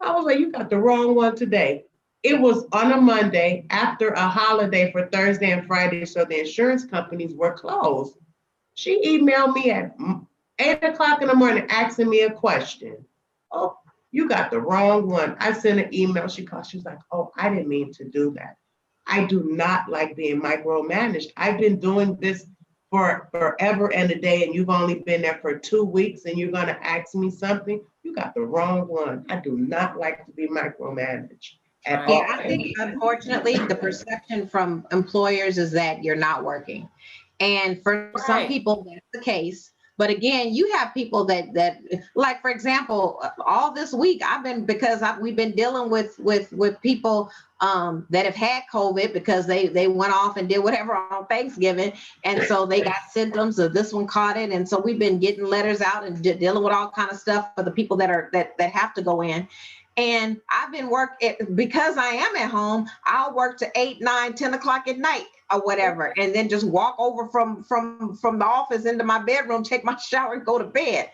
I was like, you got the wrong one today. It was on a Monday after a holiday for Thursday and Friday, so the insurance companies were closed. She emailed me at 8:00 in the morning asking me a question. Oh, you got the wrong one. I sent an email. She called. She was like, oh, I didn't mean to do that. I do not like being micromanaged. I've been doing this for forever and a day, and you've only been there for 2 weeks, and you're gonna ask me something, you got the wrong one. I do not like to be micromanaged at all. Yeah, I think unfortunately, the perception from employers is that you're not working. And for some Right. people, that's the case. But again, you have people that like, for example, all this week we've been dealing with people that have had COVID because they went off and did whatever on Thanksgiving, and so they got symptoms of this one caught it, and so we've been getting letters out and dealing with all kind of stuff for the people that have to go in. And I've been because I am at home, I'll work to 8, 9, 10 o'clock at night or whatever, and then just walk over from the office into my bedroom, take my shower, and go to bed.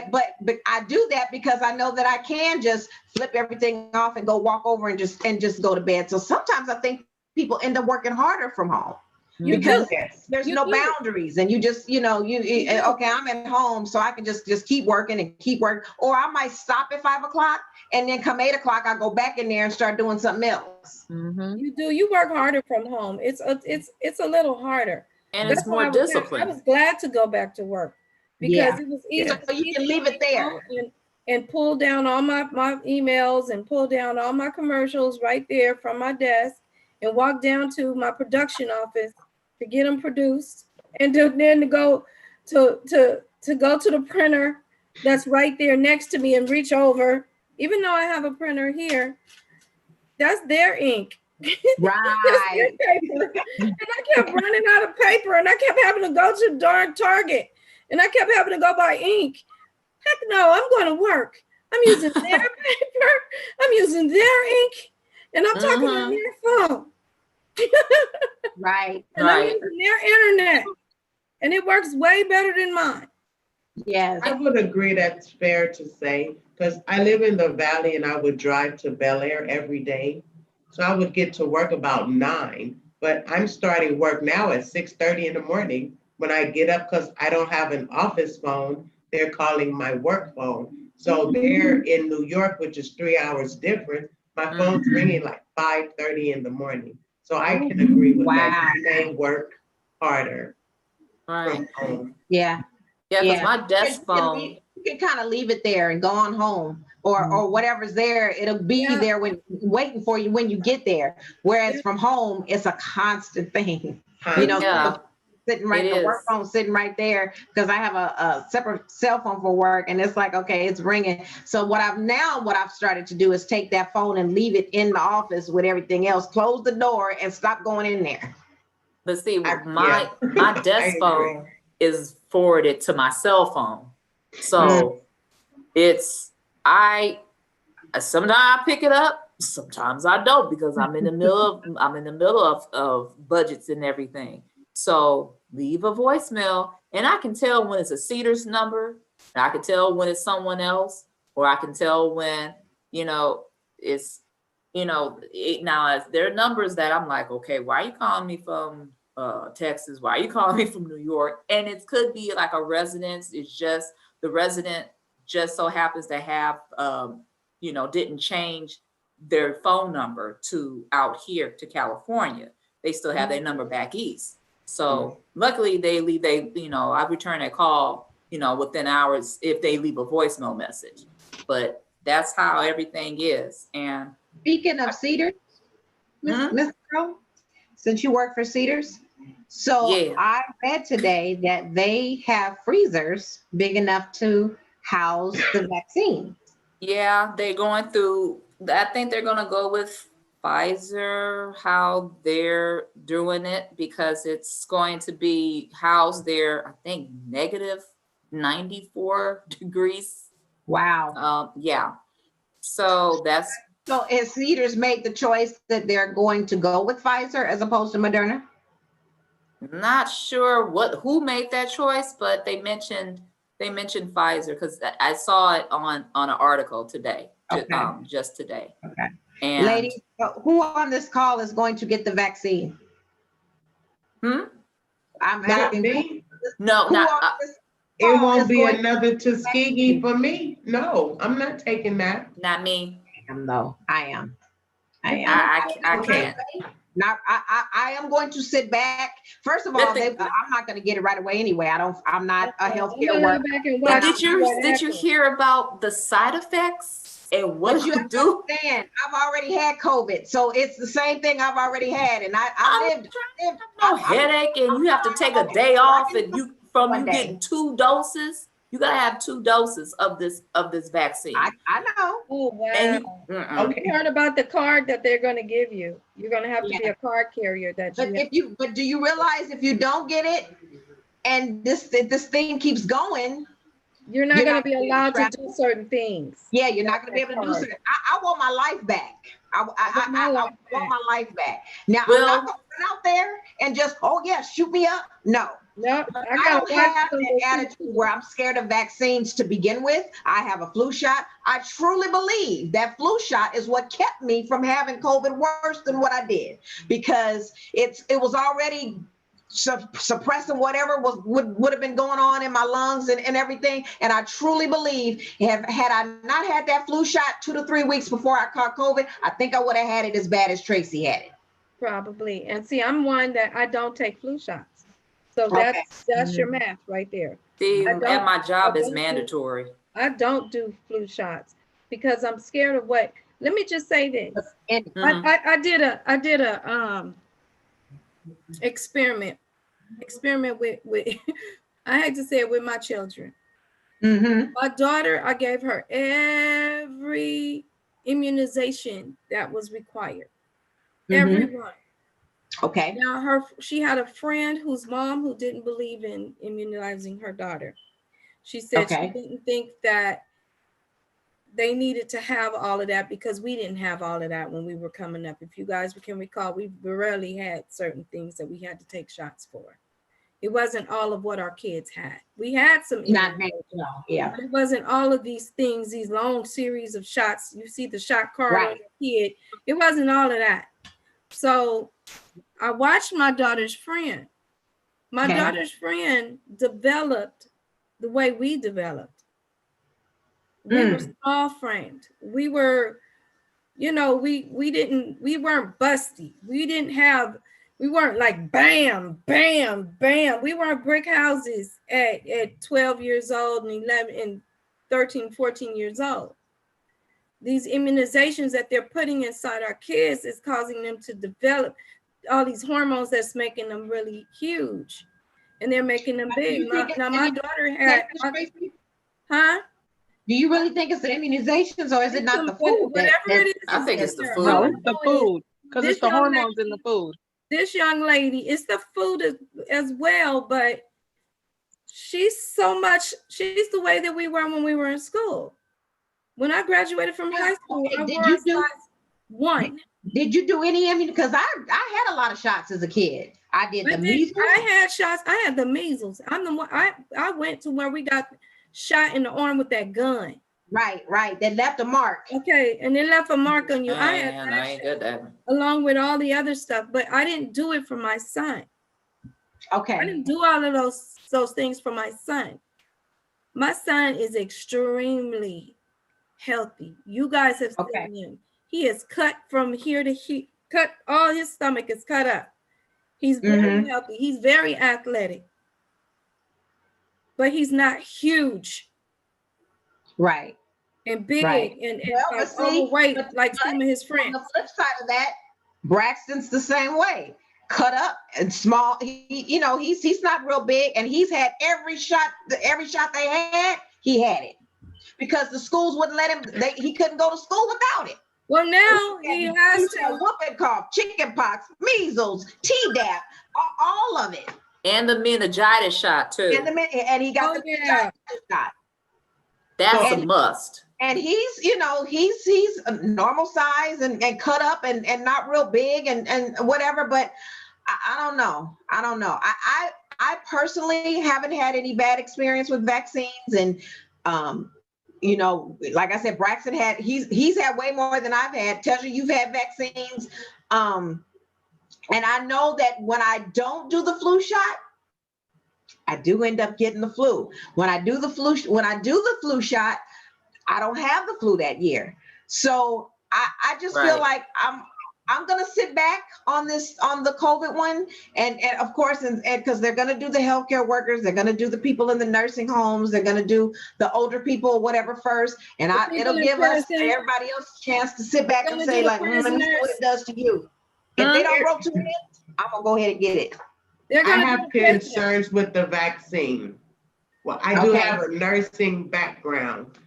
But I do that because I know that I can just flip everything off and go walk over and just go to bed. So sometimes I think people end up working harder from home. Because there's no boundaries, and you just, okay, I'm at home, so I can just keep working and keep working. Or I might stop at 5 o'clock, and then come 8 o'clock, I go back in there and start doing something else. Mhm. You work harder from home. It's a little harder. And That's it's more why discipline. I was glad to go back to work because it was easy. So you can leave it there. And pull down all my emails and pull down all my commercials right there from my desk and walk down to my production office to get them produced, and then to go to the printer that's right there next to me and reach over. Even though I have a printer here, that's their ink. Right. Paper. And I kept running out of paper, and I kept having to go to darn Target, and I kept having to go buy ink. Heck no, I'm going to work. I'm using their paper, I'm using their ink, and I'm talking on their phone. Right. And I'm using their internet, and it works way better than mine. Yes. I would agree that's fair to say, because I live in the Valley and I would drive to Bel Air every day. So I would get to work about 9, but I'm starting work now at 6:30 in the morning when I get up, because I don't have an office phone. They're calling my work phone. So they're in New York, which is 3 hours different. My phone's ringing like 5:30 in the morning. So I can agree with that. You may work harder from home. Yeah. Yeah, because my desk phone. You can kind of leave it there and go on home, or whatever's there. It'll be there waiting for you when you get there. Whereas from home, it's a constant thing. Sitting right, the work phone sitting right there, because I have a separate cell phone for work, and it's like, okay, it's ringing. So what I've started to do is take that phone and leave it in the office with everything else, close the door and stop going in there. But see, my desk phone is forwarded to my cell phone. So sometimes I pick it up, sometimes I don't, because I'm in the middle of budgets and everything. So leave a voicemail, and I can tell when it's a Cedars number, and I can tell when it's someone else, or I can tell when, it's, now there are numbers that I'm like, okay, why are you calling me from Texas? Why are you calling me from New York? And it could be like a residence. It's just the resident just so happens to have, didn't change their phone number to out here to California. They still have their number back east. So luckily I return a call, within hours if they leave a voicemail message. But that's how everything is. And speaking of Cedars, Ms. Earl, since you work for Cedars, so I read today that they have freezers big enough to house the vaccine. Yeah, they're going through, I think they're going to go with Pfizer, how they're doing it, because it's going to be housed there, I think, negative 94 degrees. Wow. So has Cedars made the choice that they're going to go with Pfizer as opposed to Moderna? Not sure who made that choice, but they mentioned Pfizer, because I saw it on an article today, just today. Okay. And ladies, who on this call is going to get the vaccine? I'm asking. No, it won't be another Tuskegee for me. No, I'm not taking that. Not me. I am. I can't. Not, I am going to sit back. First of all, I'm not going to get it right away anyway. I'm not a healthcare worker. But did you hear about the side effects and what you do? Understand, I've already had COVID, so it's the same thing I've already had, and I lived headache, and you have to take a day off, and you getting 2 doses. You gotta have 2 doses of this vaccine. I know. Oh wow! You heard about the card that they're going to give you? You're going to have to be a card carrier. But do you realize if you don't get it, and this thing keeps going, you're not going to be allowed to do certain things. Yeah, you're not going to be able to do certain. I want my life back. I want my life back. Now I'm not going to run out there and just shoot me up. No. No, I don't have that attitude where I'm scared of vaccines to begin with. I have a flu shot. I truly believe that flu shot is what kept me from having COVID worse than what I did, because it was already suppressing whatever would have been going on in my lungs and everything. And I truly believe had I not had that flu shot 2 to 3 weeks before I caught COVID, I think I would have had it as bad as Tracy had it. Probably. And see, I'm one that I don't take flu shots. So that's your math right there. See, and my job is mandatory. I don't do flu shots because I'm scared of what. Let me just say this. I did a experiment with I had to say it with my children. My daughter, I gave her every immunization that was required. Everyone. Okay. Now she had a friend whose mom who didn't believe in immunizing her daughter. She said she didn't think that they needed to have all of that because we didn't have all of that when we were coming up. If you guys can recall, we rarely had certain things that we had to take shots for. It wasn't all of what our kids had. We had some, but it wasn't all of these things, these long series of shots. You see the shot card on your kid. It wasn't all of that. So I watched my daughter's friend. My daughter's friend developed the way we developed. We were small framed. We were, we weren't busty. We weren't like bam, bam, bam. We weren't brick houses at 12 years old and 11 and 13, 14 years old. These immunizations that they're putting inside our kids is causing them to develop all these hormones that's making them really huge, and they're making them big. Now my daughter had, Do you really think it's the immunizations, or is it not the food? Whatever it is, I think it's the food. No, it's the food, because it's the hormones in the food. This young lady, it's the food as well, but she's the way that we were when we were in school. When I graduated from high school, I wore size 1. Did you do any? Because I had a lot of shots as a kid. I did the measles. I had shots. I had the measles. I'm the one. I went to where we got shot in the arm with that gun. Right. That left a mark. Okay, and it left a mark on you. I ain't good at it. Along with all the other stuff, but I didn't do it for my son. Okay. I didn't do all of those things for my son. My son is extremely healthy. You guys have seen him. He is cut from here to here. All his stomach is cut up. He's very healthy. He's very athletic, but he's not huge. Right. And big and overweight like some of his friends. On the flip side of that, Braxton's the same way. Cut up and small. He's not real big, and he's had every shot they had, he had it. Because the schools wouldn't let him, he couldn't go to school without it. Well, now he has to. Whooping cough, chicken pox, measles, Tdap, all of it. And the meningitis shot too. And he got the meningitis shot. That's a must. And he's a normal size and cut up and not real big and whatever. But I don't know. I personally haven't had any bad experience with vaccines, and like I said, Braxton he's had way more than I've had. Tesha, you've had vaccines. And I know that when I don't do the flu shot, I do end up getting the flu. When I do the flu shot, I don't have the flu that year. So I just feel like I'm gonna sit back on the COVID one, and of course, and because they're gonna do the healthcare workers, they're gonna do the people in the nursing homes, they're gonna do the older people, whatever first, and it'll give us everybody else a chance to sit back and say like, let me see what it does to you. If they don't roll 2 minutes, I'm gonna go ahead and get it. I have concerns with the vaccine. Well, I do have a nursing background.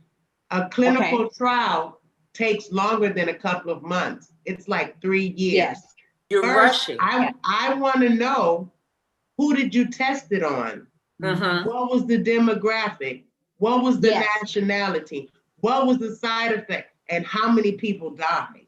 A clinical trial takes longer than a couple of months. It's like 3 years. Yes. You're rushing. I want to know, who did you test it on? What was the demographic? What was the nationality? What was the side effect? And how many people died?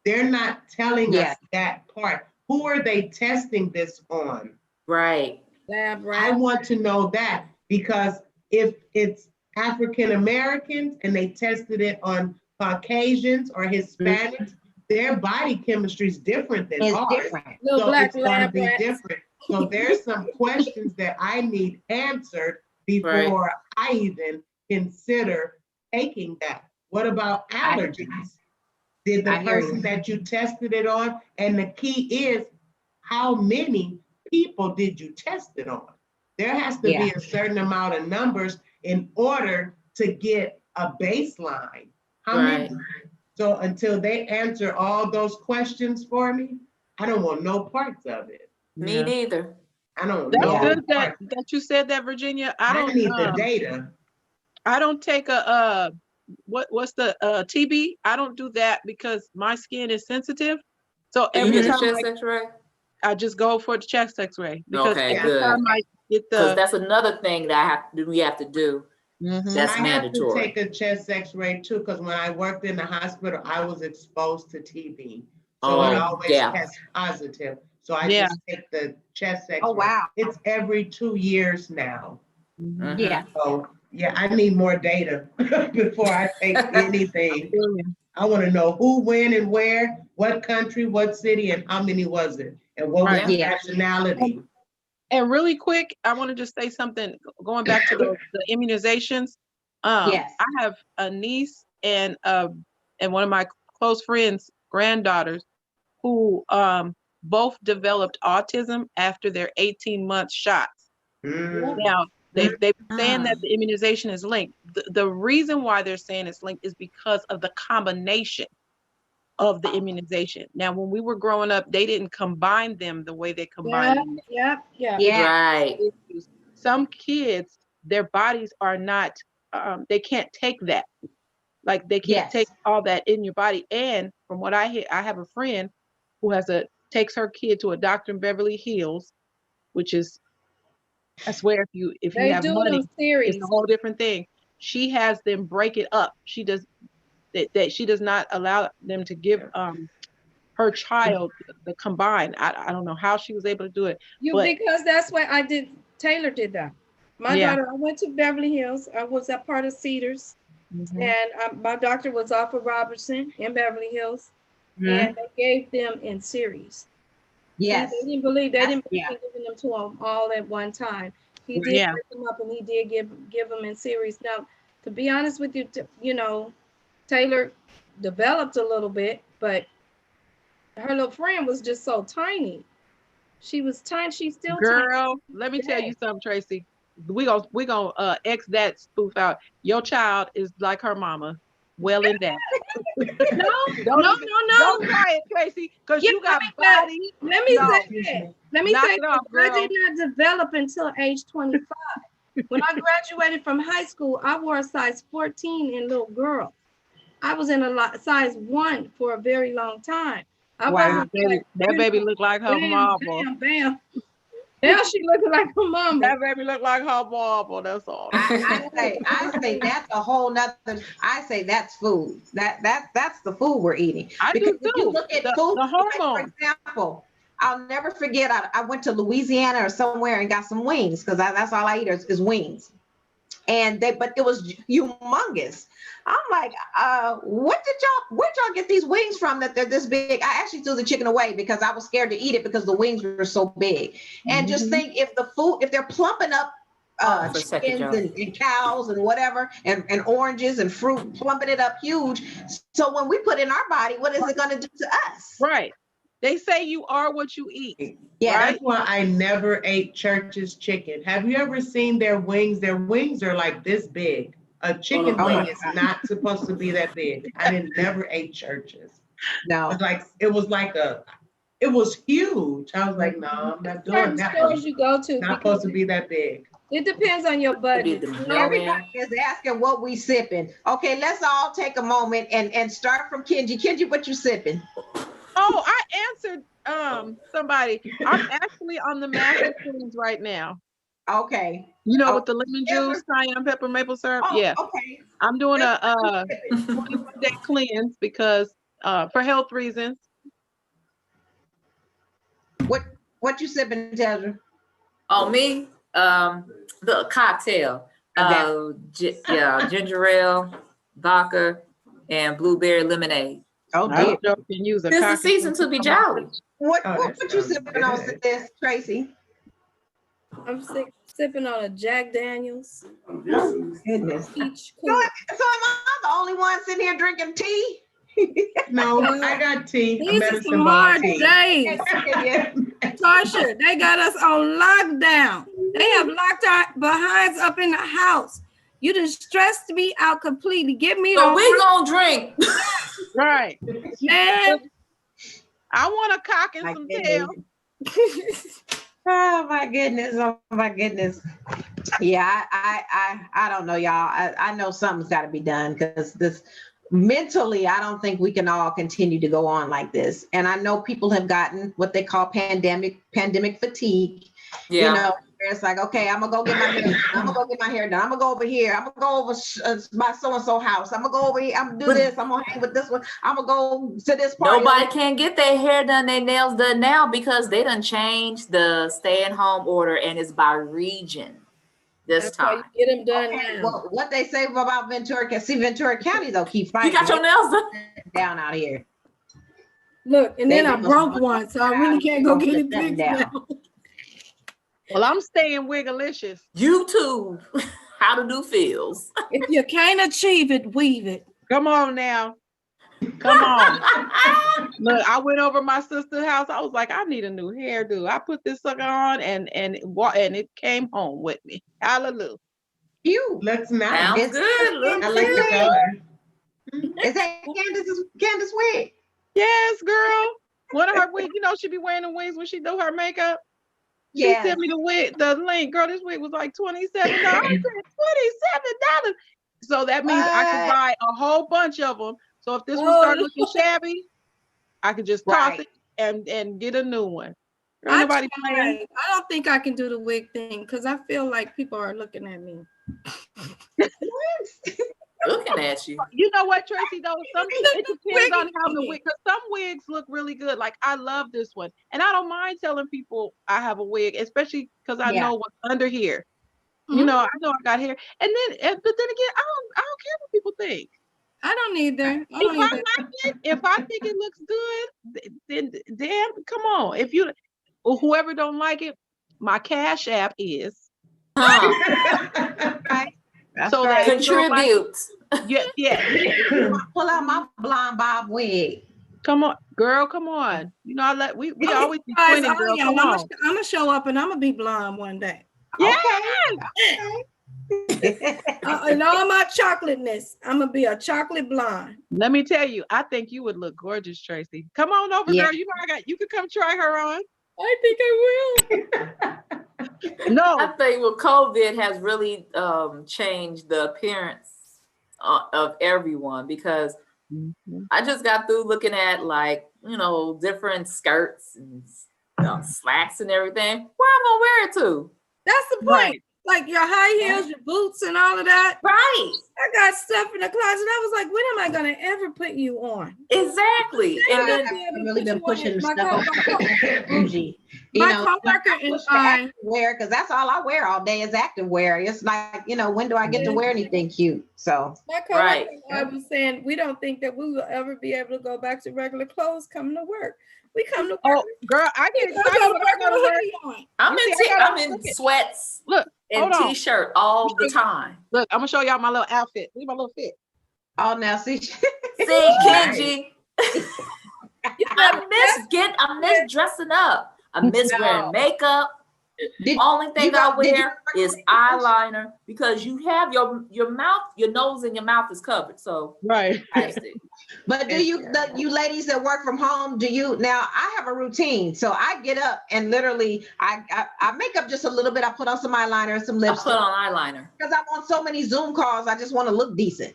They're not telling us that part. Who are they testing this on? Right. I want to know that, because if it's African Americans and they tested it on Caucasians or Hispanics, their body chemistry is different than ours. So it's going to be different. So there's some questions that I need answered before I even consider taking that. What about allergies? Did the person that you tested it on? And the key is, how many people did you test it on? There has to be a certain amount of numbers in order to get a baseline. How many? So until they answer all those questions for me, I don't want no parts of it. Me neither. I don't That's know. good that you said that, Virginia. I need the data. I don't take a what's the TB? I don't do that because my skin is sensitive. So every time chest X-ray? I just go for the chest X-ray, because every time I get because that's another thing that we have to do. That's mandatory. I have to take a chest X-ray too, because when I worked in the hospital, I was exposed to TB. So it always tests positive. So I just take the chest X-ray. Oh, wow. It's every 2 years now. Yeah. So I need more data before I take anything. I want to know who, when, and where, what country, what city, and how many was it, and what was the nationality. And really quick, I want to just say something, going back to the immunizations. I have a niece and one of my close friends' granddaughters who both developed autism after their 18-month shots. Now, they've been saying that the immunization is linked. The reason why they're saying it's linked is because of the combination of the immunization. Now, when we were growing up, they didn't combine them the way they combine them. Right. Some kids, their bodies are not, they can't take that. Like they can't take all that in your body. And from what I hear, I have a friend who takes her kid to a doctor in Beverly Hills, which is, I swear, if you have money, it's a whole different thing. She has them break it up. She does not allow them to give her child the combined. I don't know how she was able to do it. Because that's why Taylor did that. My daughter, I went to Beverly Hills. I was a part of Cedars. And my doctor was off of Robertson in Beverly Hills. And they gave them in series. Yes. They didn't believe giving them to them all at one time. He did break them up, and he did give them in series. Now, to be honest with you, Taylor developed a little bit, but her little friend was just so tiny. She was tiny. She's still Girl, let me tell you something, Tracy. We gonna X that spoof out. Your child is like her mama. Well in that. No. Don't try it, Tracy, because you got body. Let me say that. I did not develop until age 25. When I graduated from high school, I wore a size 14 in little girls. I was in a size 1 for a very long time. That baby looked like her mama. Bam. Now she looking like her mama. That baby looked like her mama. That's all. I say that's a whole nother. I say that's food. That's the food we're eating. Because if you look at food, the hormone. like, for example, I'll never forget. I went to Louisiana or somewhere and got some wings, because that's all I eat is wings. But it was humongous. I'm like, where'd y'all get these wings from that they're this big? I actually threw the chicken away because I was scared to eat it because the wings were so big. And just think, if they're plumping up For second chickens job. and cows and whatever, and oranges and fruit, plumping it up huge. So when we put in our body, what is it going to do to us? Right. They say you are what you eat. Yeah. Right? That's why I never ate Church's chicken. Have you ever seen their wings? Their wings are like this big. A chicken Oh wing my is not supposed to be that big. I never ate Church's. No. It was huge. I was like, no, I'm not doing Certain that. stores you go to, Not supposed to be that big. it depends on your budget. the You know, mailman. Everybody is asking what we sipping. Okay, let's all take a moment and start from Kenji. Kenji, what you sipping? Oh, I answered somebody. I'm actually on the Master Cleanse right now. Okay. You know, Oh, with the lemon yes, juice, cayenne pepper, maple syrup. Oh, Yeah. okay. I'm doing a Yes. 21-day cleanse because for health reasons. What you sipping, Tedra? On me, the cocktail. Ginger ale, vodka, and blueberry lemonade. Oh, I dear. don't know if you can use a It's the cocktail. season to be jolly. What Oh, what that you sounds sipping on, good. sis, Tracy? I'm sipping on a Jack Daniels Goodness. peach So, cool. so am I the only one sitting here drinking tea? No, I got tea. These are medicine some ball hard tea. days. Yeah. Tasha, they got us on lockdown. They have locked our behinds up in the house. You just stressed me out completely. Get me So on we gonna drink. Right. man. I want a cock and My some goodness. tail. Oh my goodness. Oh my goodness. Yeah, I don't know, y'all. I know something's got to be done because this mentally, I don't think we can all continue to go on like this. And I know people have gotten what they call pandemic fatigue. Yeah. You know, where it's like, okay, I'm gonna go get my hair done. I'm gonna go get my hair done. I'm gonna go over here. I'm gonna go over my so-and-so house. I'm gonna go over here. I'm gonna do this. I'm gonna hang with this one. I'm gonna go to this party. Nobody can get their hair done, their nails done now because they done changed the stay-at-home order and it's by region this That's how you time. get them done Okay, now. well, what they say about Ventura, see Ventura County though, keep You fighting. got your nails done? down out here. Look, and then They I give us broke one one, so I really can't go get it down. fixed now. Well, I'm staying wiggalicious. YouTube, how to do feels. If you can't achieve it, weave it. Come on now. Come on. Look, I went over my sister's house. I was like, I need a new hairdo. I put this sucker on and it came home with me. Hallelujah. You. Looks nice. Sounds It's- good. Look I like the good. color. Is that Candace's wig? Yes, girl. One of her wigs, you know, she be wearing the wigs when she do her makeup. She Yeah. sent me the link. Girl, this wig was like $27. I said, $27. So that means I could What? buy a whole bunch of them. So if this one Oh, start looking shabby, I could just toss Right. it and get a new one. Girl, I nobody tried. playing. I don't think I can do the wig thing because I feel like people are looking at me. Looking at you. You know what, Tracy, though? It depends on how the Wig. wig, because some wigs look really good. Like, I love this one. And I don't mind telling people I have a wig, especially because I Yeah. know what's under here. Mhm. You know, I know I got hair. But then again, I don't care what people think. I don't either. I If don't I either. like it, if I think it looks good, then damn, come on. If you or whoever don't like it, my Cash App is Huh. Right. That's so right. that you don't like- Contribute. yeah. Pull out my blonde bob wig. Come on, girl, come on. You know, we always be Guys, twinning, girl. yeah, Come I'm on. gonna show up and I'm gonna be blonde one day. Yeah. And all my chocolateness, I'm gonna be a chocolate blonde. Let me tell you, I think you would look gorgeous, Tracy. Come on over, Yeah. girl. You know you could come try her on. I think I will. I No, think well, COVID has really changed the appearance of everyone because I just got through looking at different skirts and slacks and everything. Where am I gonna wear it to? That's the point. Right. Like your high heels, your boots, and all of that. Right. I got stuff in the closet. I was like, when am I gonna ever put you on? Exactly. I And then have really been pushing My stuff bougie. You My know, coworker I and push the active wear because that's all I wear all day is active wear. It's like, when do I get to wear anything cute? So My coworker Right. and I was saying we don't think that we will ever be able to go back to regular clothes coming to work. We come to work. oh, girl, I get we come excited to when I work go to with a work. hoodie on. I'm You see, I gotta in look at- sweats. Look, and Hold on. t-shirt all the time. Look, I'm gonna show y'all my little outfit. Look at my little fit. Oh, now see. See, Nice. Kenji, I miss dressing up. I miss wearing makeup. Did- Only thing you go- I did you- wear is eyeliner because you have your mouth, your nose and your mouth is covered. So Right. lipstick. But do you, you ladies that work from home, do you, now I have a routine. So I get up and literally, I make up just a little bit. I put on some eyeliner and some I lipstick. put on eyeliner. Because I'm on so many Zoom calls, I just want to look decent.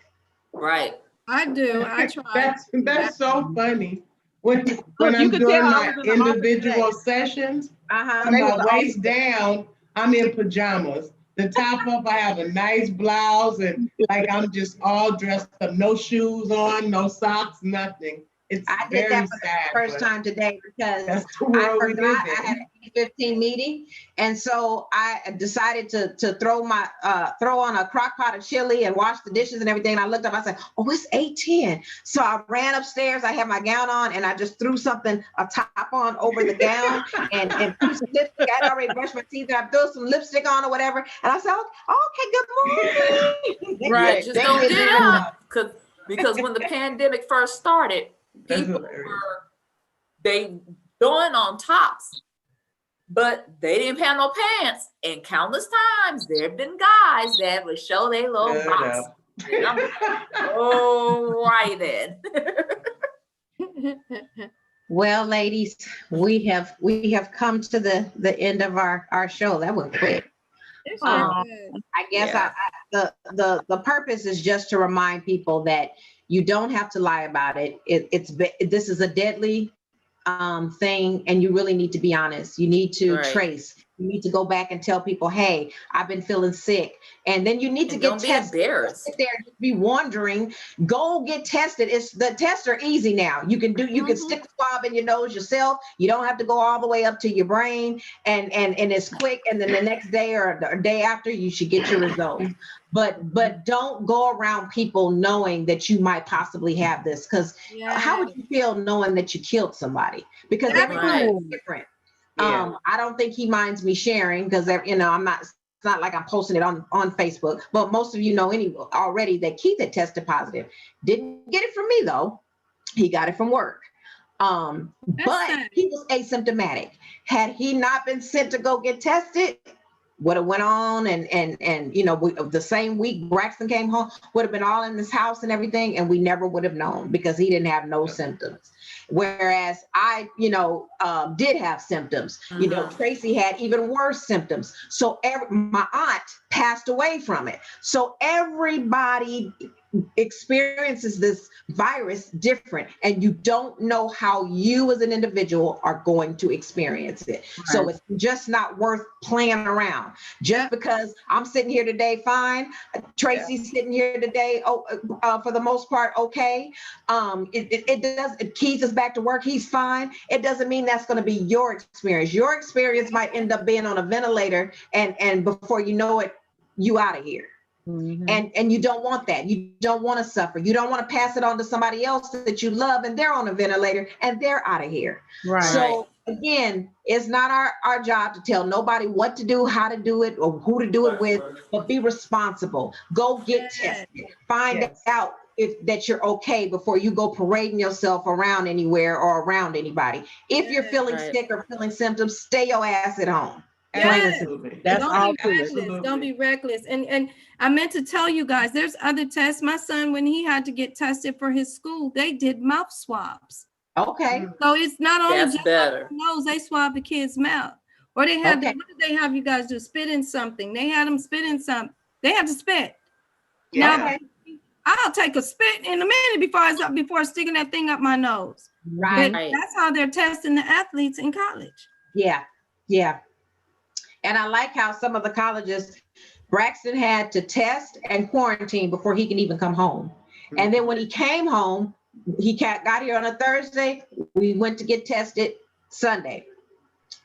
Right. I do. I try. That's so funny. When you I'm could doing tell I my was in the office individual sessions, Uh-huh. from my waist down, I'm in pajamas. The top up, I have a nice blouse and like I'm just all dressed up, no shoes on, no socks, nothing. It's I did very that for the sad. first but time today because That's the I world we forgot live I had in. an 8:15 meeting. And so I decided to throw on a crock pot of chili and wash the dishes and everything. And I looked up, I said, oh, it's 8:10. So I ran upstairs, I had my gown on and I just threw a top on over the gown and threw some lipstick. I'd already brushed my teeth and I threw some lipstick on or whatever. And I said, okay, good morning. Right. Yeah, just They don't did get that. up because when the pandemic first started, That's people hilarious. they throwing on tops, but they didn't have no pants. And countless times there have been guys that would show their little Shut box. up. And I'm like, oh, right then. Well, ladies, we have come to the end of our show. That went quick. It's Um, good. I guess Yeah. the purpose is just to remind people that you don't have to lie about it. This is a deadly thing, and you really need to be honest. You need to Right. trace. You need to go back and tell people, "Hey, I've been feeling sick," and then you need to And get don't be tested. embarrassed. Sit there and just be wondering. Go get tested. The tests are easy now. You can stick the swab in your nose yourself. You don't have to go all the way up to your brain, and it's quick. And then the next day or the day after, you should get your results. But don't go around people knowing that you might possibly have this, because how would you feel knowing that you killed somebody? Because everyone's different. Yeah. I don't think he minds me sharing because I'm not. It's not like I'm posting it on Facebook, but most of you know already that Keith had tested positive. Didn't get it from me though. He got it from work. But sad. he was asymptomatic. Had he not been sent to go get tested, would have went on and the same week Braxton came home, would have been all in this house and everything, and we never would have known because he didn't have no symptoms. Whereas I, did have symptoms. Tracy had even worse symptoms. So my aunt passed away from it. So everybody experiences this virus different, and you don't know how you as an individual are going to experience it. Right. So it's just not worth playing around. Just because I'm sitting here today fine, Tracy's sitting here today for the most part okay. Keith is back to work, he's fine. It doesn't mean that's going to be your experience. Your experience might end up being on a ventilator, and before you know it, you out of here. Mm-hmm. And you don't want that. You don't want to suffer. You don't want to pass it on to somebody else that you love and they're on a ventilator and they're out of here. Right. So again, it's not our job to tell nobody what to do, how to do it, or who to do it with, but be responsible. Go get tested. Find out that you're okay before you go parading yourself around anywhere or around anybody. If you're feeling sick or feeling symptoms, stay your ass at home. Yes. That's all. Don't be reckless. And I meant to tell you guys, there's other tests. My son, when he had to get tested for his school, they did mouth swabs. Okay. So it's not only just better. nose, they swab the kid's mouth. Or they have what did they have you guys do? Spit in something. They had them spit in something. They had to spit. Yeah. Now I'll take a spit in a minute before sticking that thing up my nose. Right. But that's how they're testing the athletes in college. Yeah. Yeah. And I like how some of the colleges, Braxton had to test and quarantine before he can even come home. Mm-hmm. And then when he came home, he got here on a Thursday. We went to get tested Sunday.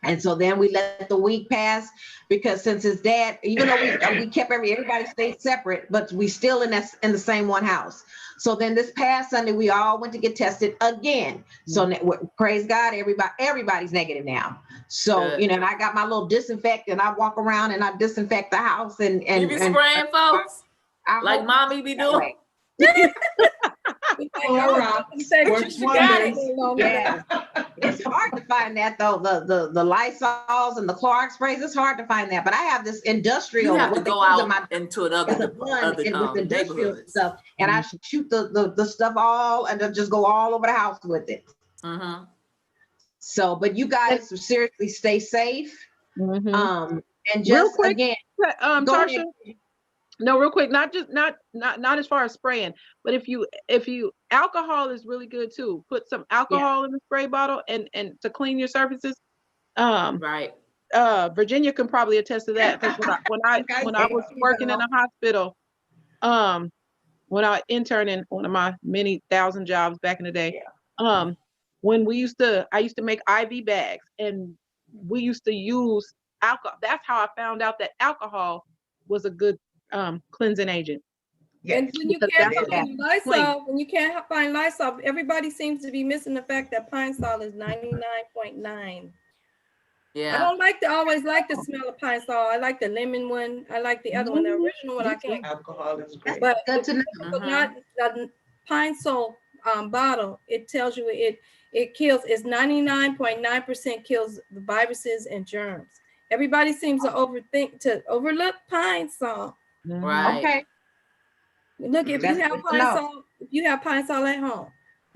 And so then we let the week pass because since his dad, even though we kept everybody stayed separate, but we still in the same one house. So then this past Sunday, we all went to get tested again. So praise God, everybody's negative now. So, Good. you know, and I got my little disinfectant. I walk around and I disinfect the house and You be spraying folks like mommy be doing. Works wonders. Yeah. It's hard to find that though. The Lysols and the Clorox sprays, it's hard to find that. But I have this industrial. You have to go out into another with industrial neighborhoods. stuff, and I shoot the stuff all and then just go all over the house with it. Mm-hmm. So, but you guys seriously stay safe. Mhm. And just quick, again, Tarsha. No, real quick, not as far as spraying, but if you alcohol is really good too. Put some alcohol in the spray bottle and to clean your surfaces. Right. Virginia can probably attest to that because when I was working in a hospital, when I interned in one of my many thousand jobs back in the day, when I used to make IV bags and we used to use alcohol. That's how I found out that alcohol was a good cleansing agent. And when you can't find Lysol, everybody seems to be missing the fact that Pine Sol is 99.9. Yeah. I don't always like the smell of Pine Sol. I like the lemon one. I like the other one, the original one. I can't. Alcohol is great. But Mm-hmm. the Pine Sol bottle, it tells you it kills. It's 99.9% kills the viruses and germs. Everybody seems to overlook Pine Sol. Right. Okay. Look, if you have Pine Sol at home,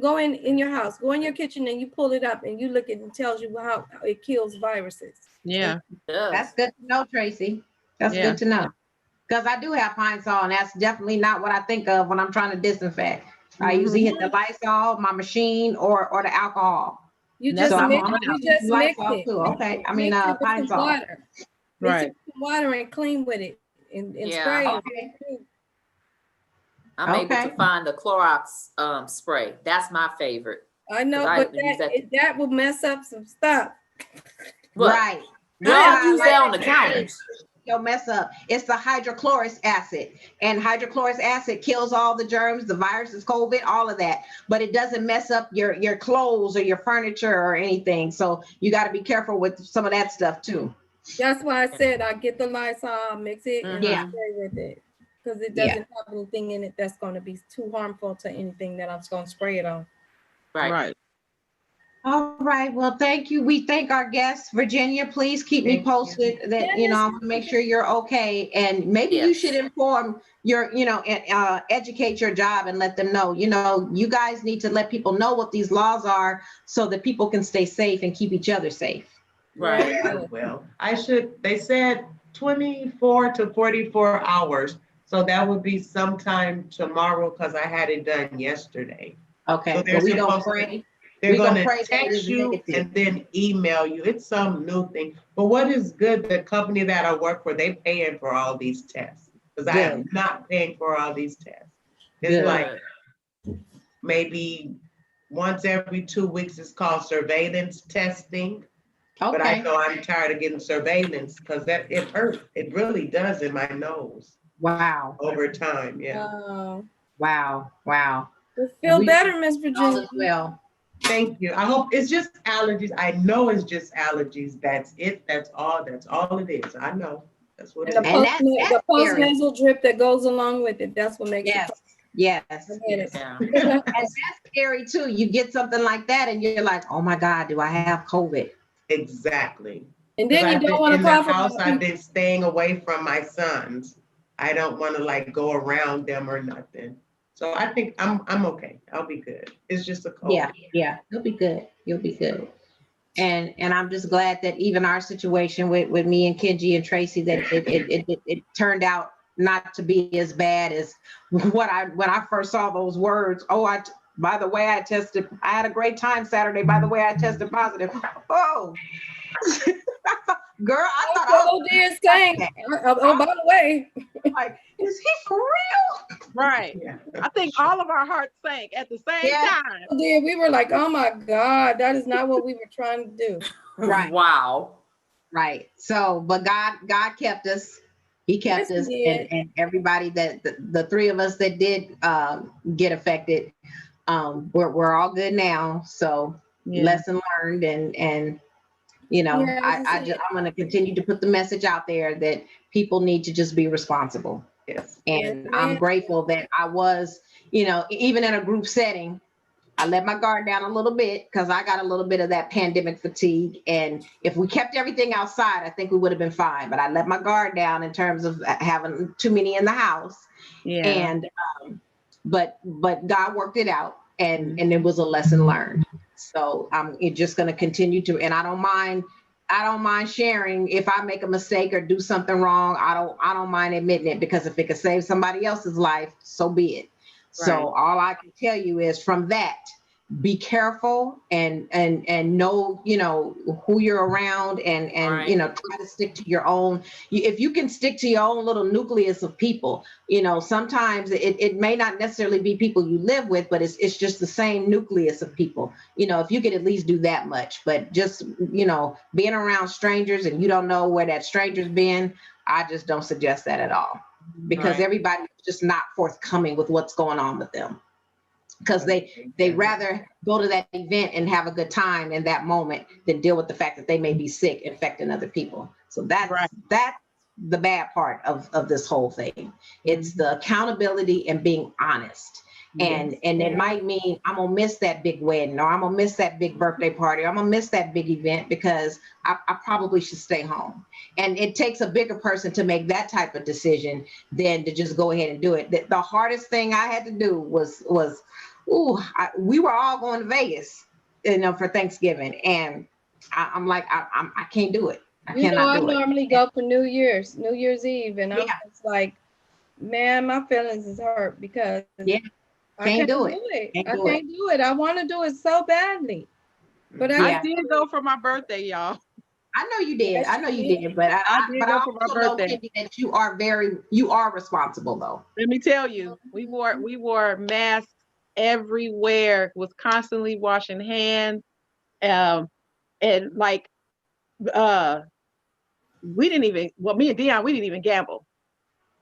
go in your house, go in your kitchen and you pull it up and you look at it and tells you how it kills viruses. Yeah. That's good to know, Tracy. That's good to know. Because I do have Pine Sol and that's definitely not what I think of when I'm trying to disinfect. I usually hit the Lysol, my machine, or the alcohol. You just mix it. Too. Okay. I mean Pine Sol. Water. Mix it with water and clean with it and spray. Okay. I'm able to find the Clorox spray. That's my favorite. I know, but that will mess up some stuff. What? Right. Well, use that on the counters. You'll mess up. It's the hydrochloric acid, and hydrochloric acid kills all the germs, the viruses, COVID, all of that. But it doesn't mess up your clothes or your furniture or anything. So you got to be careful with some of that stuff too. That's why I said I get the Lysol, mix it, and spray with it. Because it doesn't have anything in it that's going to be too harmful to anything that I'm going to spray it on. Right. All right. Well, thank you. We thank our guests. Virginia, please keep me posted that, I'm going to make sure you're okay. And maybe you should inform educate your job and let them know, you guys need to let people know what these laws are so that people can stay safe and keep each other safe. Right. Well, they said 24 to 44 hours. So that would be sometime tomorrow because I had it done yesterday. Okay. So we're going to pray. They're going to text you and then email you. It's some new thing. But what is good, the company that I work for, they paying for all these tests. Because I am not paying for all these tests. It's like maybe once every 2 weeks, it's called surveillance testing. Okay. But I know I'm tired of getting surveillance because it hurts. It really does in my nose. Wow. Over time, Wow. Feel better, Miss Virginia. Well. Thank you. I hope it's just allergies. I know it's just allergies. That's it. That's all it is. I know. That's what it is. The post-nasal drip that goes along with it. That's what makes it. Yes. And that's scary too. You get something like that and you're like, oh my God, do I have COVID? Exactly. And then you don't want to cough. In the house, I've been staying away from my sons. I don't want to go around them or nothing. So I think I'm okay. I'll be good. It's just a cold. Yeah. You'll be good. And I'm just glad that even our situation with me and Kenji and Tracy, that it turned out not to be as bad as when I first saw those words. By the way, I had a great time Saturday. By the way, I tested positive. Oh, girl, I thought by the way, like, is he for real? Right. Yeah. I think all of our hearts sank at the same time. Yeah, we were like, oh my God, that is not what we were trying to do. Right. Wow. Right. So, but God kept us. He kept Yes, us, he did. and everybody that the three of us that did get affected, we're all good now. So Yeah. lesson learned, and you know, Yeah, I'm going to continue to put the message out there that people need to just be responsible. Yes. And Yes, I'm ma'am. grateful that I was, you know, even in a group setting, I let my guard down a little bit because I got a little bit of that pandemic fatigue. And if we kept everything outside, I think we would have been fine. But I let my guard down in terms of having too many in the house. Yeah. And but God worked it out, and it was a lesson learned. So I'm just going to continue to, and I don't mind sharing if I make a mistake or do something wrong. I don't mind admitting it, because if it could save somebody else's life, so be it. So all I can tell you is, from that, be careful and know, you know, who you're around, and Right. you know, try to stick to your own. If you can stick to your own little nucleus of people, you know, sometimes it may not necessarily be people you live with, but it's just the same nucleus of people. You know, if you could at least do that much. But just, you know, being around strangers and you don't know where that stranger's been, I just don't suggest that at all, because Right. everybody's just not forthcoming with what's going on with them, because they rather go to that event and have a good time in that moment than deal with the fact that they may be sick, infecting other people. So that's the bad part of this whole thing. It's the accountability and being honest. And it might mean I'm gonna miss that big wedding, or I'm gonna miss that big birthday party, or I'm gonna miss that big event because I probably should stay home. And it takes a bigger person to make that type of decision than to just go ahead and do it. The hardest thing I had to do was we were all going to Vegas, you know, for Thanksgiving, and I'm like, I can't do it. I You know, cannot I do it. normally go for New Year's Eve, and I'm Yeah. just like, man, my feelings is hurt because Yeah. I Can't can't do do it. it. Can't I do it. can't do it. I want to do it so badly, but Yeah. I did go for my birthday, y'all. I know you did. Yes, I know you you did, but I did but go I for my also know, birthday. Kendi, that you are responsible though. Let me tell you, we wore masks everywhere, was constantly washing hands. And like we didn't even, well, me and Dion, we didn't even gamble.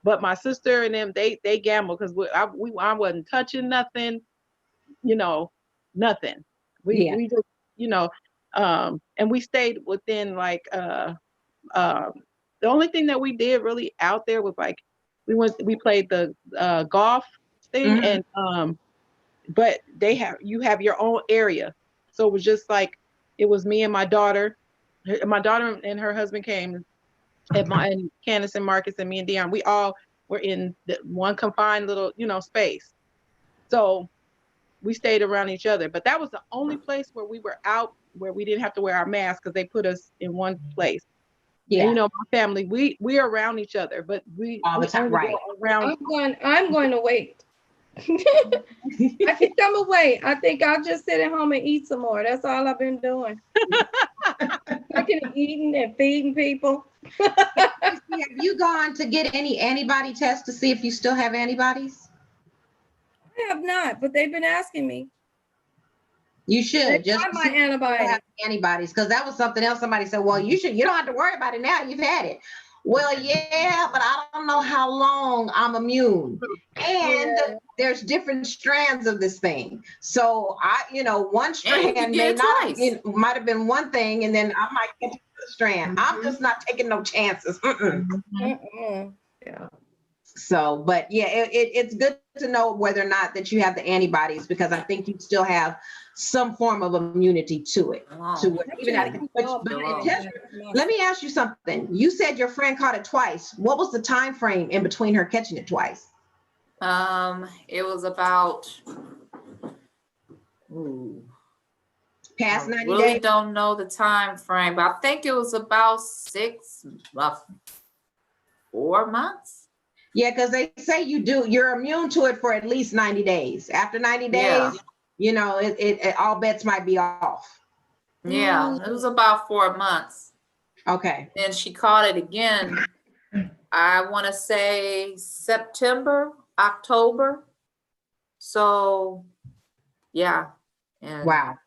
But my sister and them, they gambled, because I wasn't touching nothing, you know, nothing. Yeah. We just, you know, and we stayed within like the only thing that we did really out there was like we played the golf thing, Mhm. and but you have your own area. So it was just like, it was me and my daughter. My daughter and her husband came, and Candace and Marcus and me and Dion, we all were in the one confined little, you know, space. So we stayed around each other. But that was the only place where we were out where we didn't have to wear our masks, because they put us in one place. Yeah. And you know, my family, we are around each other, but we All the time, only right. go around. I'm going to wait. I think I'm gonna wait. I think I'll just sit at home and eat some more. That's all I've been doing. Cooking and eating and feeding people. Have you gone to get any antibody tests to see if you still have antibodies? I have not, but they've been asking me. You should They just got my see if you still antibodies. have antibodies, because that was something else. Somebody said, well, you don't have to worry about it now, you've had it. Well, yeah, but I don't know how long I'm immune. And Yeah. there's different strands of this thing. So one strand get may it not twice. might have been one thing, and then I might get the strand. I'm just not taking no chances. Mm-mm. Yeah. So, but yeah, it's good to know whether or not that you have the antibodies, because I think you still have some form of immunity to it. To it, even at, let me ask you something. You said your friend caught it twice. What was the time frame in between her catching it twice? It was about Past I 90 really days? don't know the time frame, but I think it was about 4 months. Yeah, because they say you're immune to it for at least 90 days. After 90 days, it all bets might be off. Yeah, it was about 4 months. Okay. Then she caught it again, I want to say September, October. So, yeah. And wow.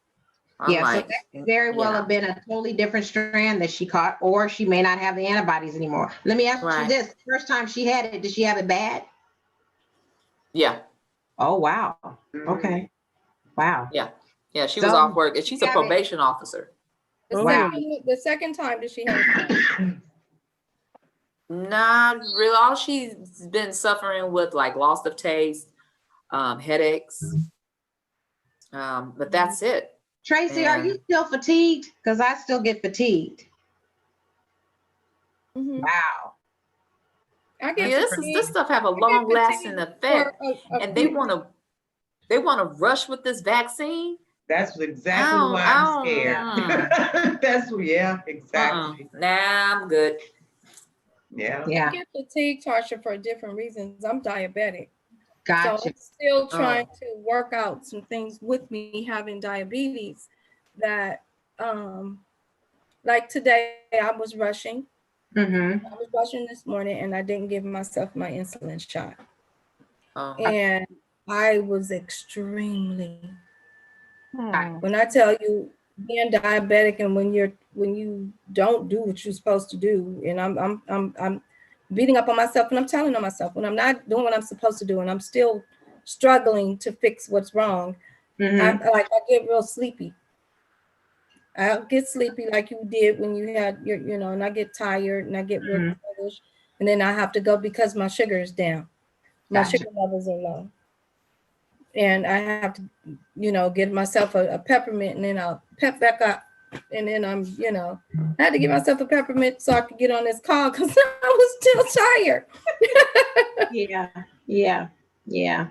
I'm Yeah, so like, that could very well yeah, have been a totally different strand that she caught, or she may not have the antibodies anymore. Let me ask you right. this: first time she had it, did she have it bad? Yeah, Oh wow. Mhm. Okay. Wow. yeah, yeah. She was So off work, and she's a have it. probation officer. Wow. The second time that she had it. Not real. All she's been suffering with, like, loss of taste, headaches, but that's it. Tracy, are you And still fatigued? Because I still get fatigued. Mhm. Wow. I get yeah, this fatigued. stuff have a I get long lasting fatigued effect, for a and they few want to rush with this vaccine. That's exactly why I'm scared. Yeah, exactly. Nah, I'm good. Yeah. Yeah. I get fatigued, Tarsha, for different reasons. I'm diabetic. So Gotcha. I'm still trying to work out some things with me having diabetes that, like today, I was rushing. Mm-hmm. I was rushing this morning and I didn't give myself my insulin shot. Um, And I was extremely, Hmm. when I tell you being diabetic and when you don't do what you're supposed to do, and I'm beating up on myself and I'm telling on myself when I'm not doing what I'm supposed to do and I'm still struggling to fix what's wrong. Mm-hmm. I get real sleepy. I'll get sleepy like you did when you had your, and I get tired and I get real Mhm. sluggish, and then I have to go because my sugar is down. My Gotcha. sugar levels are low. And I have to, get myself a peppermint and then I'll pep back up. And then I had to give myself a peppermint so I could get on this call because I was still tired. Yeah. Yeah. Yeah.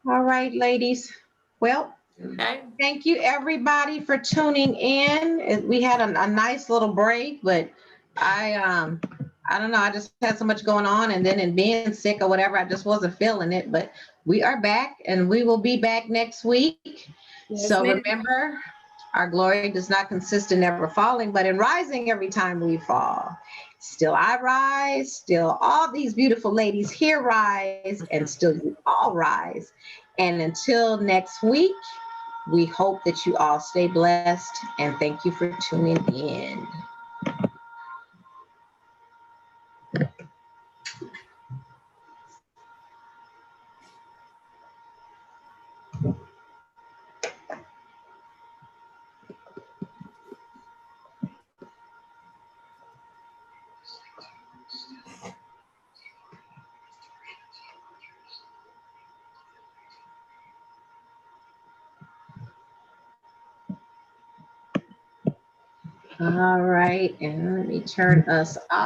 All right, ladies. Well, okay. thank you everybody for tuning in. We had a nice little break, but I don't know. I just had so much going on, and then in being sick or whatever, I just wasn't feeling it. But we are back, and we will be back next week. Yes, So ma'am. remember, our glory does not consist in never falling, but in rising every time we fall. Still I rise, still all these beautiful ladies here rise, and still you all rise. And until next week, we hope that you all stay blessed, and thank you for tuning in. All right, and let me turn us off.